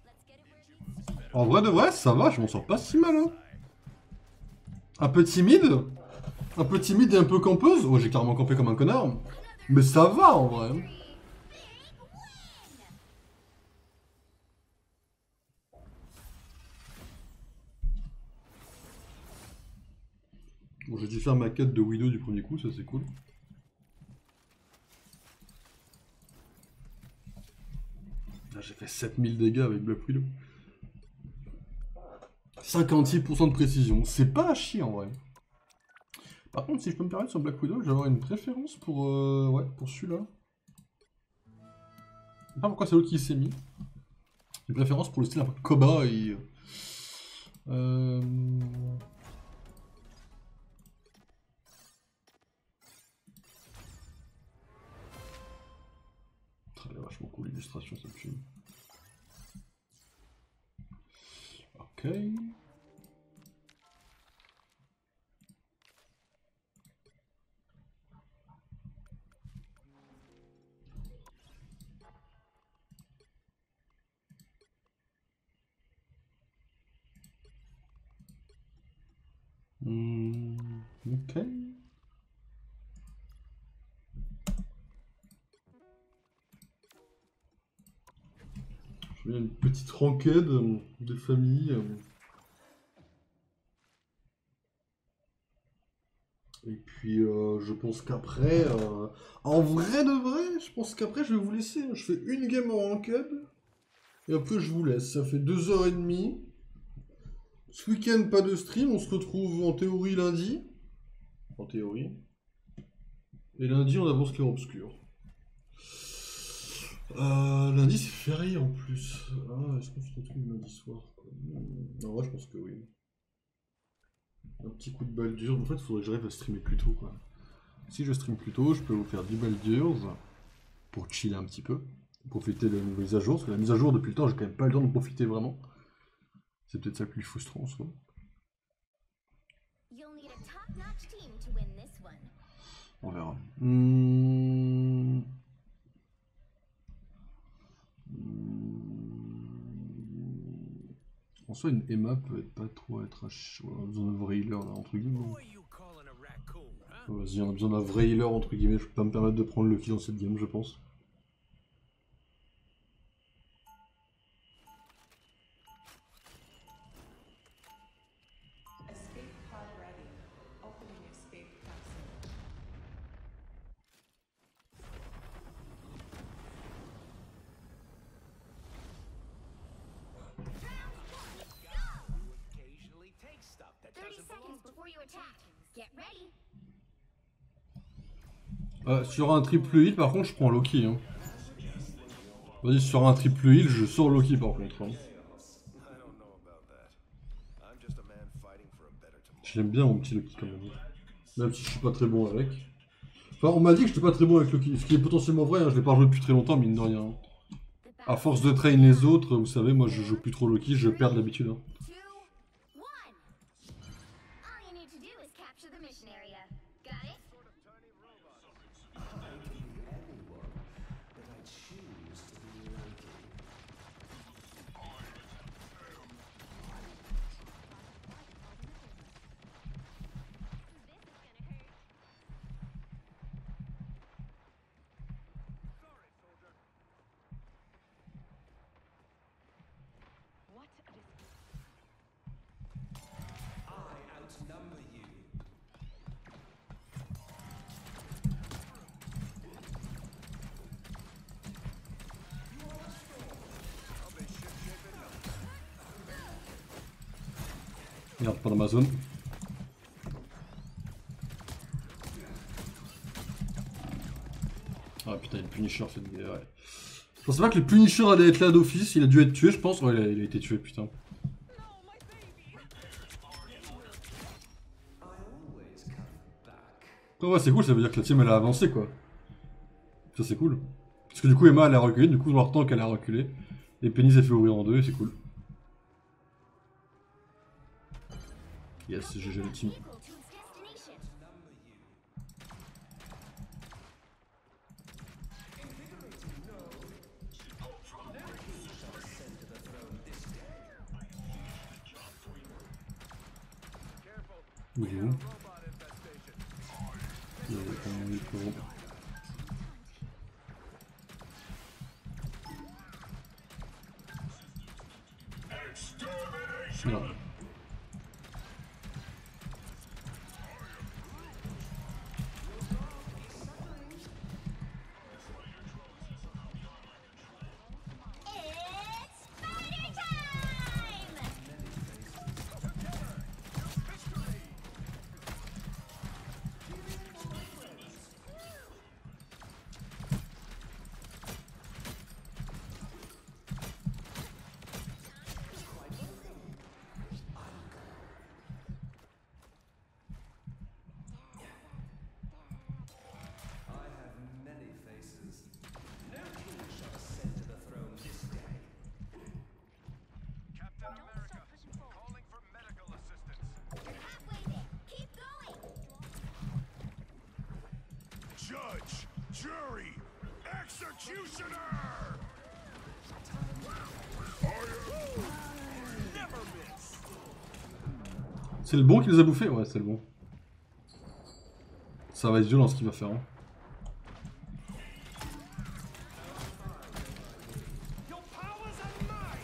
Let's get it where it needs to be.
En vrai de vrai, ça va, je m'en sors pas si mal. Hein. Un peu timide et un peu campeuse. Oh, j'ai clairement campé comme un connard. Mais ça va en vrai.
Big win!
Bon, j'ai dû faire ma quête de Widow du premier coup, ça c'est cool. Là, j'ai fait 7000 dégâts avec Black Widow. 56% de précision, c'est pas à chier en vrai. Par contre, si je peux me permettre sur Black Widow, je vais avoir une préférence pour, ouais, pour celui-là. Je sais pas pourquoi c'est l'autre qui s'est mis. Une préférence pour le style un peu cowboy. Très vachement cool l'illustration, ça me tue. Ok. Ok. Je viens une petite ranked de famille. Et puis je pense qu'après, en vrai de vrai, je pense qu'après je vais vous laisser. Je fais une game en ranked. Et après je vous laisse. Ça fait 2h30. Ce week-end, pas de stream. On se retrouve en théorie lundi. En théorie. Et lundi, on avance Clair Obscur. Lundi, c'est férié en plus. Ah, est-ce qu'on se retrouve lundi soir quoi? Non, ouais, je pense que oui. Un petit coup de Baldur's. En fait, il faudrait que j'arrive à streamer plus tôt, quoi. Si je stream plus tôt, je peux vous faire 10 Baldur's pour chiller un petit peu. Profiter de la mise à jour. Parce que la mise à jour, depuis le temps, j'ai quand même pas eu le temps de profiter vraiment. C'est peut-être ça le plus frustrant en soi.
You'll need a top-notch team to win this one.
On verra. En soi, une Emma peut être pas trop être à on a besoin d'un vrai healer là, entre guillemets.
Who are you calling a raccoon, huh?
Vas-y, on a besoin d'un vrai healer entre guillemets. Je peux pas me permettre de prendre le kill dans cette game, je pense.
Escape pod ready. Opening escape capsule.
Who occasionally takes stuff that
30
doesn't belong
seconds before you attack. Get ready.
Sur un triple heal, par contre, je prends Loki. Hein. Vas-y, sur un triple heal, je sors Loki par contre. Hein.
I don't know about that. I'm just a man fighting for a better tomorrow.
Je l'aime bien mon petit Loki quand même. Même si je suis pas très bon avec. Enfin, on m'a dit que j'étais pas très bon avec Loki. Ce qui est potentiellement vrai, hein. Je l'ai pas joué depuis très longtemps, mine de rien.
The
À force de train les autres, vous savez, moi je joue plus trop Loki, je perds d'habitude. Hein.
2, 1. All you need to do is capture the mission area. Got it?
What a
outnumber you.
Merde, pas dans ma zone. Ah putain, le Punisher, c'est ouais. Je pensais pas que le Punisher allait être là d'office, il a dû être tué, je pense. Ouais, il a été tué, putain. Oh, ouais, c'est cool, ça veut dire que la team elle a avancé quoi. Ça, c'est cool. Parce que du coup, Emma elle a reculé, du coup, dans leur temps qu'elle a reculé, et Penny s'est fait ouvrir en deux, et c'est cool. Yes, GG le team.
Equal to its destination.
Careful.
Il est où?
Robot infestation.
Il est comment il est comment. Merde.
It's fighter time!
jury! Executioner! Never miss!
C'est le bon qui les a bouffés? Ouais, c'est le bon. Ça va être violent ce qu'il va faire. Hein.
Your powers are mine!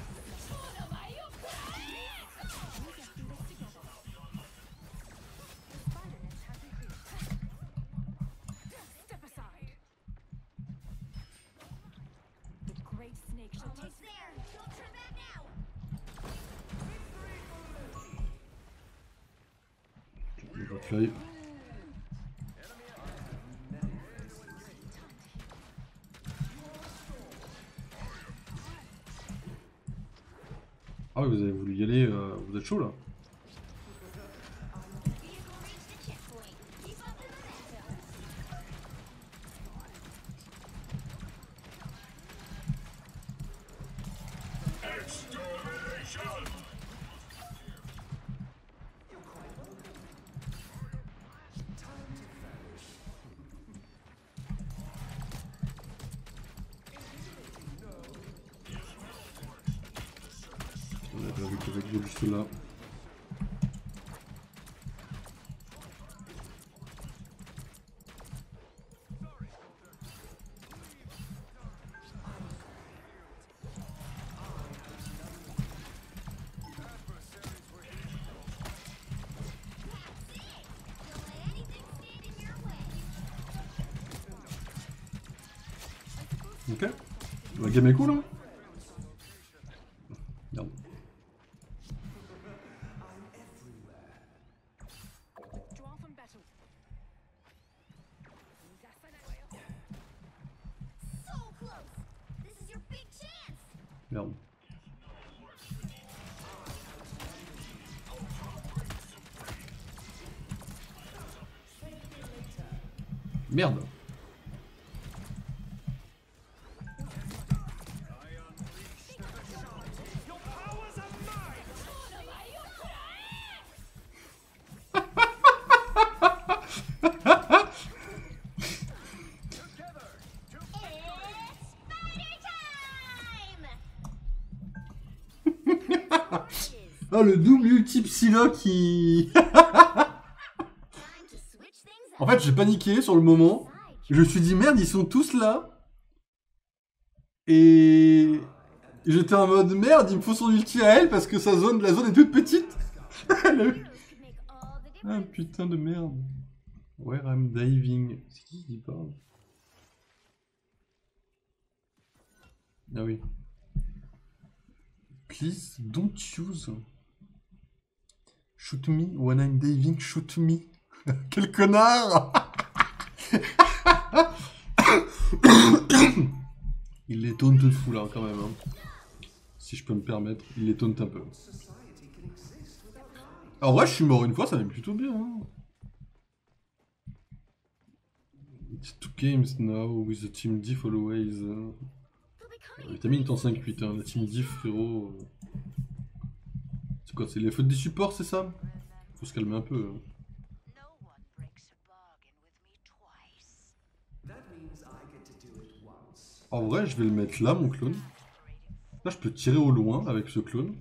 Step aside. The great snake shall take
Almost there. Don't turn back now.
Le butterfly. Ah oui, vous avez voulu y aller, vous êtes chaud là.
Vehicle reached the checkpoint. Keep up the momentum.
On a bien vu qu'il y avait Dieu juste là.
Don't let anything stand in your way.
Ok. La game est cool hein. Merde.
draw from battle.
So close. This is your big chance.
Merde. Merde.
Your powers are mine!
It's spider time.
Ah le double ulti psylocke qui...
Time to switch things up.
En fait j'ai paniqué sur le moment. Je me suis dit merde ils sont tous là. Et... J'étais en mode merde il me faut son ulti à elle parce que la zone est toute petite.
Could make all the
Ah
difference.
putain de merde. Where I'm diving. C'est qui dit pas? Ah oui. Please don't use. Shoot me when I'm diving, shoot me. Quel connard. Il les taunte de fou là quand même. Hein. Si je peux me permettre, il les taunte un peu. En vrai, je suis mort une fois, ça va plutôt bien. Hein. It's 2 games now with the team diff always.
They'll be coming.
T'as mis une temps 5-8, hein. La team diff, frérot. C'est quoi, c'est les fautes des supports, c'est ça? Faut se calmer un peu. Hein.
No one breaks a bargain with me twice.
En vrai, je vais le mettre là, mon clone. Là, je peux tirer au loin avec ce clone.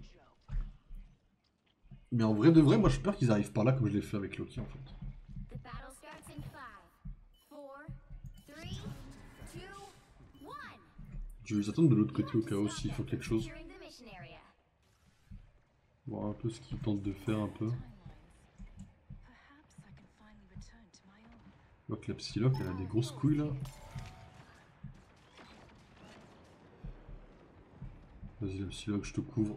Mais en vrai de vrai, moi, j'ai peur qu'ils arrivent par là comme je l'ai fait avec Loki, en fait.
The battle starts in 5, 4, 3, 2, 1.
Je vais les attendre de l'autre côté au cas où s'il faut quelque chose.
Securing the mission area.
Voir un peu ce qu'ils tentent de faire un peu.
Perhaps I can finally return to my own.
Je vois que la Psylocke, elle a des grosses couilles là. Vas-y, la Psylocke, je te couvre.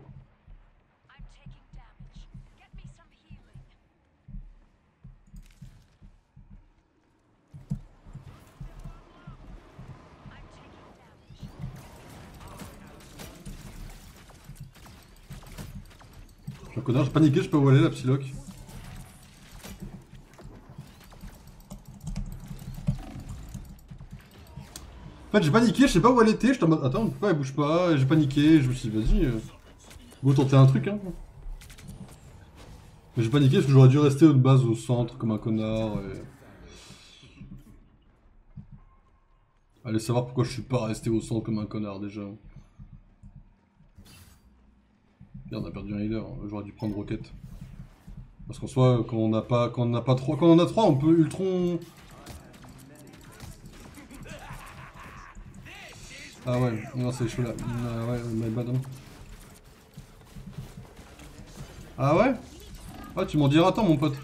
I'm taking damage. Get me some healing. I'm taking damage.
Je suis un connard, j'ai paniqué, je peux où aller la Psylocke. En fait, j'ai paniqué, je sais pas où elle était, j'étais en mode attends, pourquoi elle bouge pas? Et j'ai paniqué, je me suis dit vas-y, go tenter un truc hein. Mais j'ai paniqué parce que j'aurais dû rester de base au centre comme un connard. Et... Allez savoir pourquoi je suis pas resté au centre comme un connard déjà. Merde, on a perdu un healer, j'aurais dû prendre Rocket. Parce qu'en soi, quand on n'a pas, quand on n'a pas trois, quand on en a trois, on peut Ultron. Ah ouais, non c'est chaud là. Ah ouais, my bad. Hein. Ah ouais? Ah tu m'en diras tant mon pote.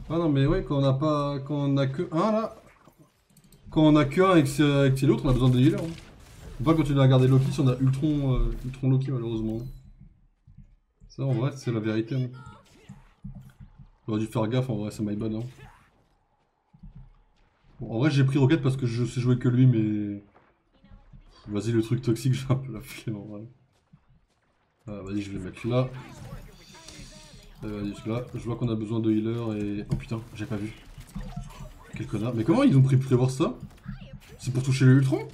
Ah non mais ouais, quand on n'a pas, quand on a que un là, quand on a que un et que c'est l'autre, on a besoin de healer. Hein. Faut pas continuer à garder Loki si on a Ultron, Ultron Loki malheureusement. Ça en vrai c'est la vérité. Hein. J'aurais dû faire gaffe en vrai, c'est my bad. Hein. Bon, en vrai j'ai pris Rocket parce que je sais jouer que lui mais... Vas-y le truc toxique, j'ai un peu la flemme en vrai. Ah, vas-y je vais le mettre là. Vas-y là, je vois qu'on a besoin de healer et... Oh putain, j'ai pas vu. Quel connard. Mais comment ils ont prévoir ça? C'est pour toucher les Ultron?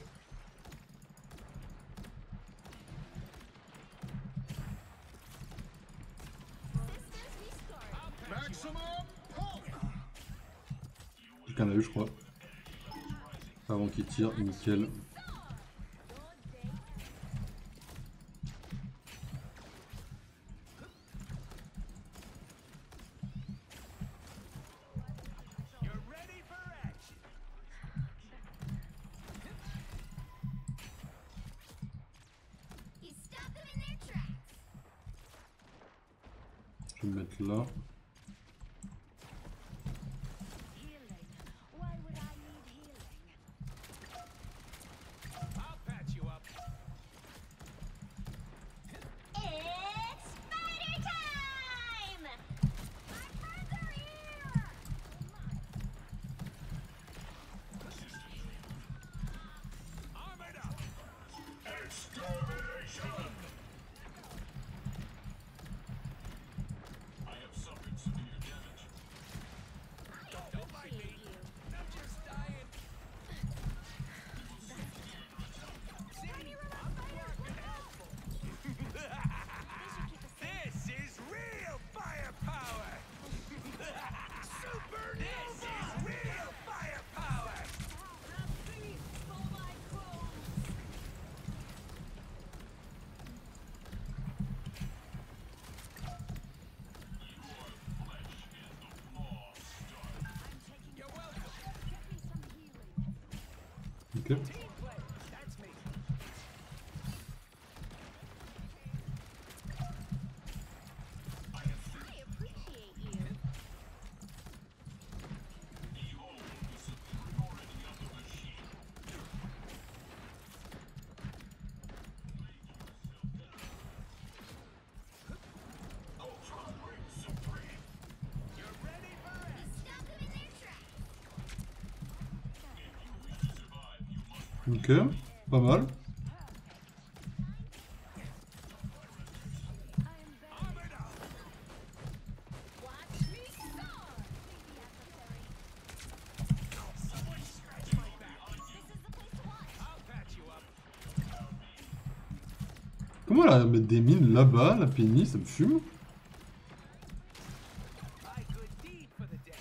Quelqu'un l'a eu je crois. Avant qu'il tire, nickel.
He stopped them in their tracks.
Je vais me mettre là.
Healing. Why would I need healing?
I'll patch you up.
It's spider time! My friends are here!
Armored up. Don't mind me. I'm just dying. See, I'm fucking helpful. This is real firepower. Supernova. This is real firepower. You're welcome.
Ok.
Team play. That's me.
I appreciate you.
You're ready for
He
it.
stopped them in their tracks.
Ok. Pas mal.
Armored up.
Watch me soar!
Someone scratch my back.
This is the place to watch.
I'll patch you up.
Comment elle a mettre des mines là-bas, la pénis, ça me fume?
My good deed for the day.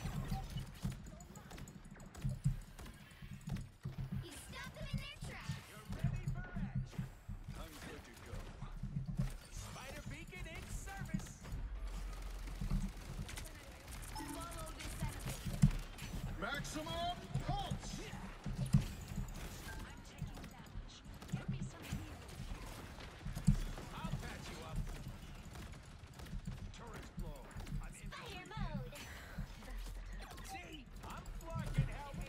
He stopped them in their tracks.
You're ready for action. I'm good to go. Spider beacon in service.
Follow this enemy.
Maximum pulse.
I'm taking damage. Give me some healing.
I'll patch you up. Turrets blow. I'm in.
Fire mode.
See, I'm flocking. Help me.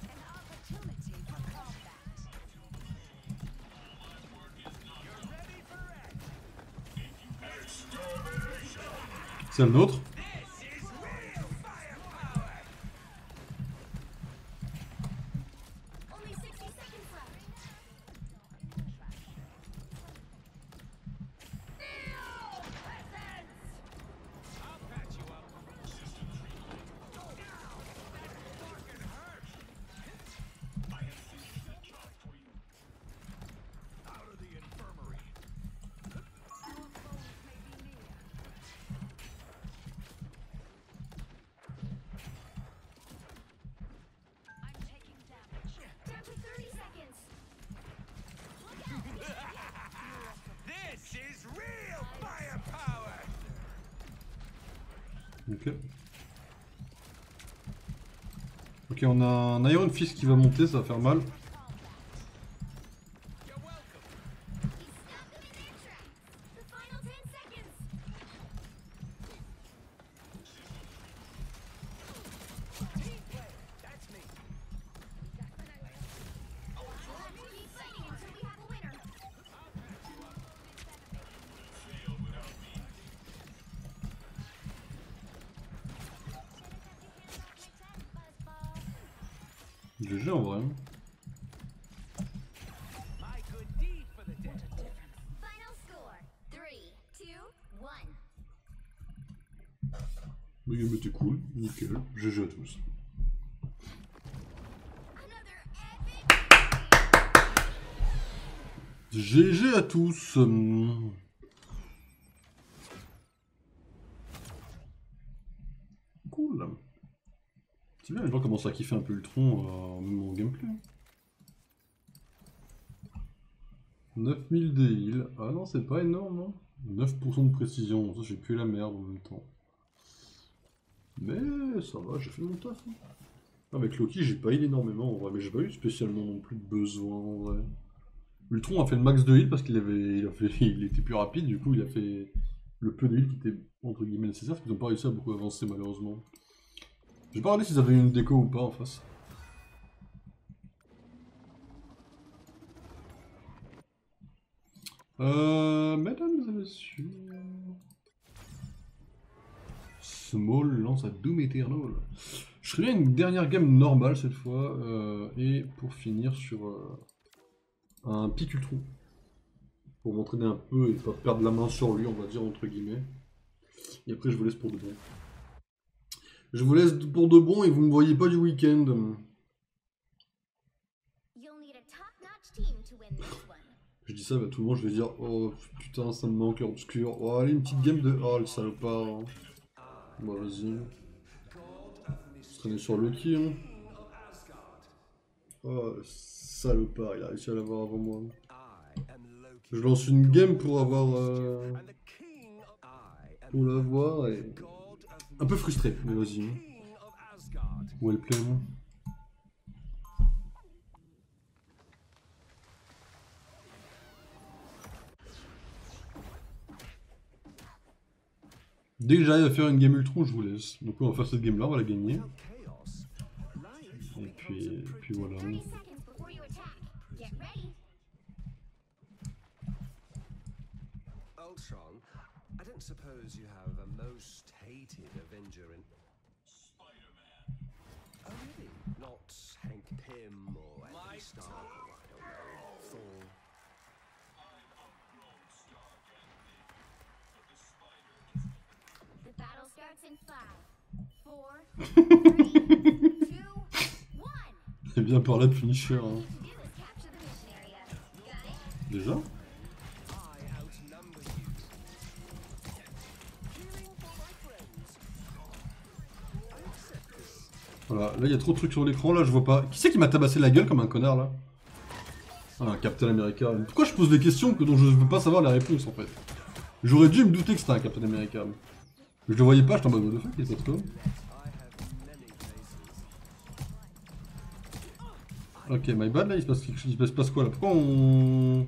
An opportunity for combat.
You're ready for action.
C'est le nôtre.
This is real firepower.
Only 60 seconds left.
I'll patch you up. Fucking hurt. Out of the infirmary.
Our foes may be near.
Ok. Ok, on a un Iron Fist qui va monter, ça va faire mal.
You're welcome.
You stopped them in their tracks. The final 10 seconds.
Team play. That's me.
Keep fighting until we have a winner.
GG en vrai.
My good deed for the day.
Final score 3, 2, 1.
Le game était cool, nickel. GG à tous.
Another epic.
GG à tous. Cool. C'est bien, les gens commencent à kiffer un peu Ultron, même en gameplay. 9000 de heal. Ah non, c'est pas énorme, non. 9% de précision, ça j'ai pu la merde en même temps. Mais ça va, j'ai fait mon taf. Hein. Avec Loki, j'ai pas heal énormément en vrai, mais j'ai pas eu spécialement non plus de besoin en vrai. Ultron a fait le max de heal parce qu'il il était plus rapide, du coup il a fait le peu de heal qui était entre guillemets nécessaire, parce qu'ils n'ont pas réussi à beaucoup avancer malheureusement. J'ai pas regardé s'ils avaient une déco ou pas en face. Mesdames et messieurs... Small lance à Doom Eternal. Je ferai bien une dernière game normale cette fois, et pour finir sur un pic Ultron. Pour m'entraîner un peu et pas perdre la main sur lui, on va dire entre guillemets. Et après je vous laisse pour de bon. Je vous laisse pour de bon et vous me voyez pas du week-end.
You'll need a top-notch team to win this one.
Je dis ça, bah, tout le monde je vais dire oh putain ça me manque l'obscur. Oh allez une petite game de... Oh le salopard. Hein. Bon vas-y. Se traîner sur Loki hein. Oh le salopard, il a réussi à l'avoir avant moi. Je lance une game pour avoir... pour l'avoir et... Un peu frustré, mais vas-y. Où est le play moi? Dès que j'arrive à faire une game Ultron, je vous laisse. Donc on va faire cette game là, on va la gagner. Et puis voilà.
30 seconds before you attack. Get ready.
Ultron, I don't suppose you have a most hated Avenger in... Spider-Man. Oh really? Not Hank Pym or Anthony Stark or I don't know, Thor?
The battle starts in 5, 4, 3, 2, 1.
C'est bien par là de finisher. Hein.
To do is capture the mission area. Got it?
Déjà?
I outnumber you. Cheering for my friends. I accept this.
Voilà, là il y a trop de trucs sur l'écran, là je vois pas. Qui c'est qui m'a tabassé la gueule comme un connard là? Ah, un Captain America. Pourquoi je pose des questions dont je ne veux pas savoir les réponses en fait? J'aurais dû me douter que c'était un Captain America. Je le voyais pas, j'étais en mode what the fuck, il est pas trop.
I have many faces.
Ok, my bad là, il se passe quoi là? Pourquoi on...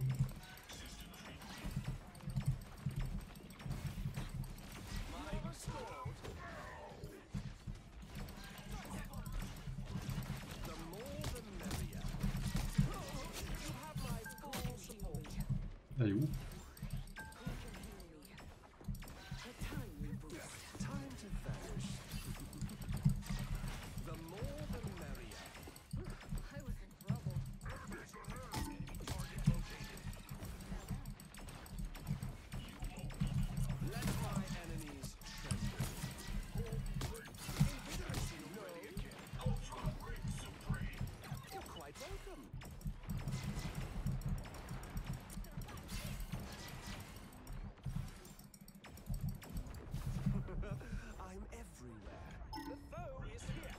The more the merrier. You have my full support.
Elle est où?
Time to vanish. The more the merrier.
I was in trouble.
Let my enemies tremble. You're quite welcome. I'm everywhere. The foe is here.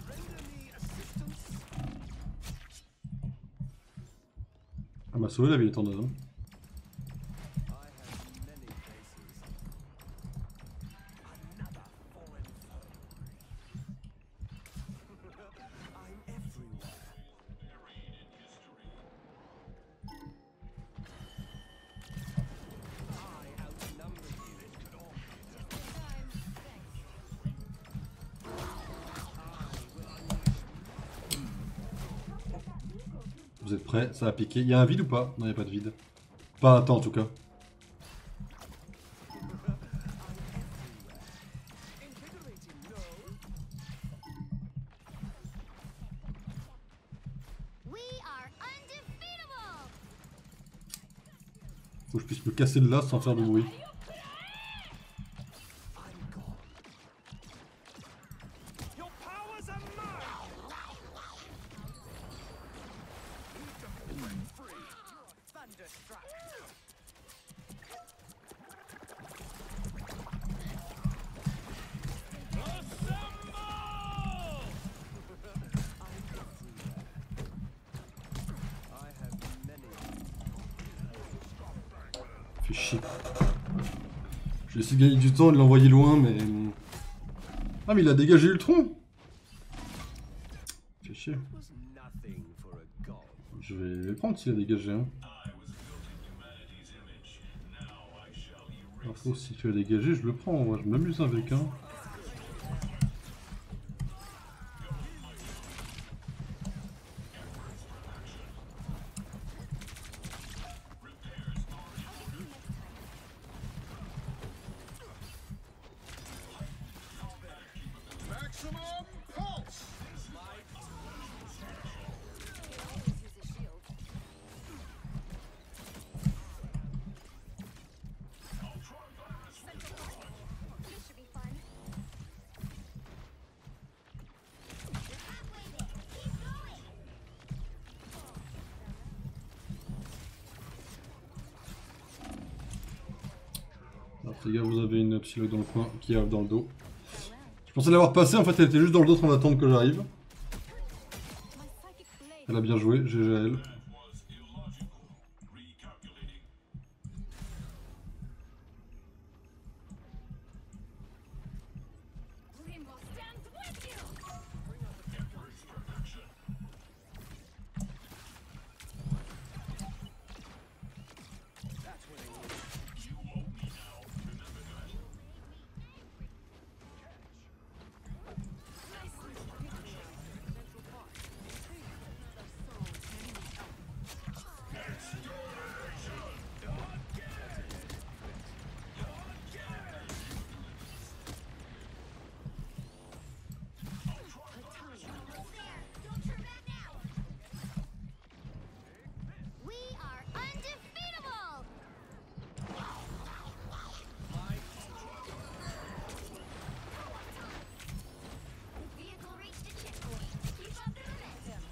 Render me assistance.
Elle m'a sauvé la vie, les tornades.
I have many faces.
Vous êtes prêts? Ça va piquer. Il y a un vide ou pas? Non, il n'y a pas de vide. Pas à temps en tout cas.
We are undefeatable.
Faut que je puisse me casser de là sans faire de bruit.
Your powers are mine! Thunderstruck!
Fait chier. Je vais essayer de gagner du temps et de l'envoyer loin, mais... Ah, mais il a dégagé Ultron! Fait chier.
Was nothing for a god.
Je vais les prendre s'il a dégagé, hein. Info, si tu as dégagé, je le prends. Moi, je m'amuse avec, hein.
Maximum pulse!
This should be fun. You're halfway there. Keep going.
Alors, les gars, vous avez une psylocke dans le coin qui arrive dans le dos. Je pensais l'avoir passée, en fait, elle était juste dans le dos en train d'attendre que j'arrive.
My psychic blade.
Elle a bien joué, GG à elle.
Limbo stands with you. Don't turn back now. We are undefeatable. The vehicle reached a checkpoint. Keep up the momentum.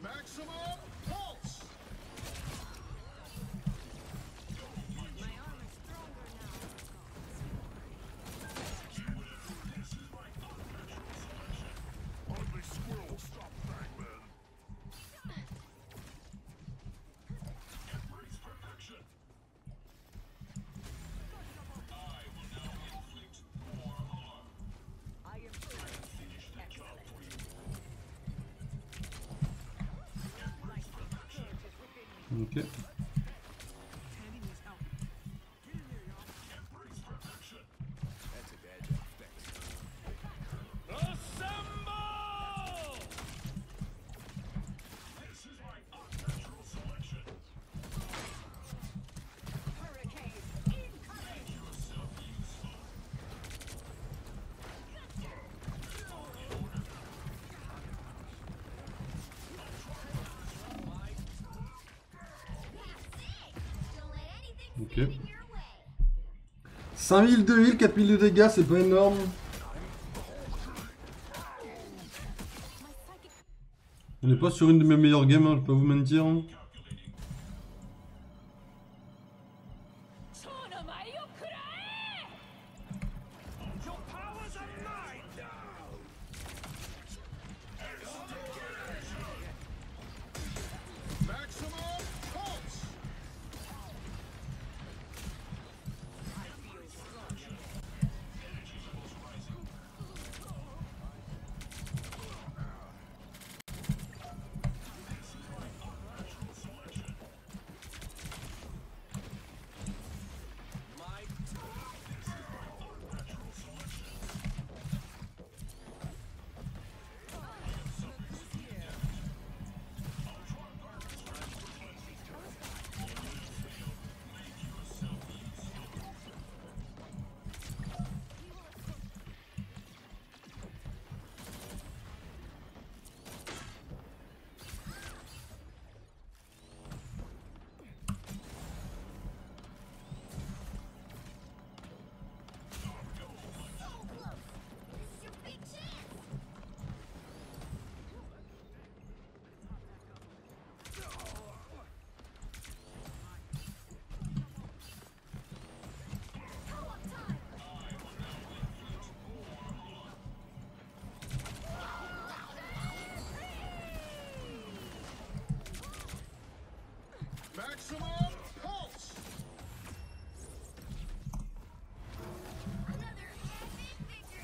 Maximum pulse! Only squirrel will stop Bagman.
Ok.
Don't let anything
Ok.
stand in your way.
5000 de heal, 4000 de dégâts, c'est pas énorme. On n'est pas sur une de mes meilleures games, hein, je peux vous mentir. Hein.
Your powers are mine now! Maximum pulse!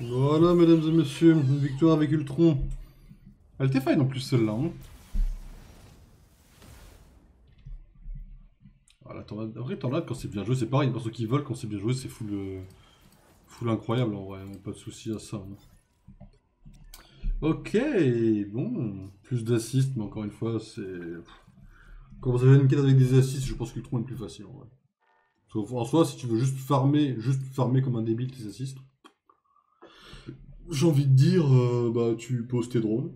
Voilà, mesdames et messieurs, une victoire avec Ultron. Elle était fine en plus celle-là. Hein. Voilà, après, tornade, quand c'est bien joué, c'est pareil. Pour ceux qui volent, quand c'est bien joué, c'est full, full incroyable en vrai. Pas de soucis à ça. Hein. Ok, bon. Plus d'assists, mais encore une fois, c'est. Quand vous avez une quête avec des assists, je pense que Ultron est plus facile en vrai. Sauf en soi, si tu veux juste farmer comme un débile tes assists, j'ai envie de dire, bah tu poses tes drones.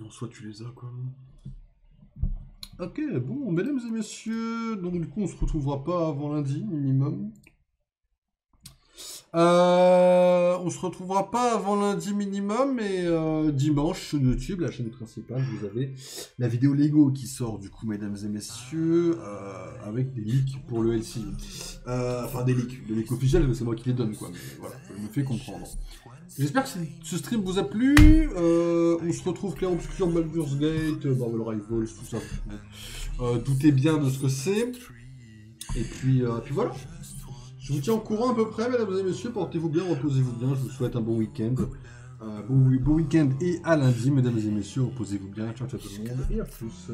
En soi, tu les as quoi. Ok, bon, mesdames et messieurs, donc du coup, on se retrouvera pas avant lundi, minimum. On se retrouvera pas avant lundi minimum, et dimanche sur YouTube, la chaîne principale, vous avez la vidéo Lego qui sort du coup, mesdames et messieurs, avec des leaks pour le LCU. Enfin des leaks officiels, mais c'est moi qui les donne quoi, mais voilà, je me fais comprendre. J'espère que ce stream vous a plu, on se retrouve Clair Obscur, Baldur's Gate, Marvel Rivals, tout ça. Doutez bien de ce que c'est, et puis voilà. Je vous tiens au courant à peu près, mesdames et messieurs. Portez-vous bien, reposez-vous bien. Je vous souhaite un bon week-end. Bon week-end et à lundi, mesdames et messieurs. Reposez-vous bien. Ciao, ciao tout le monde et à plus.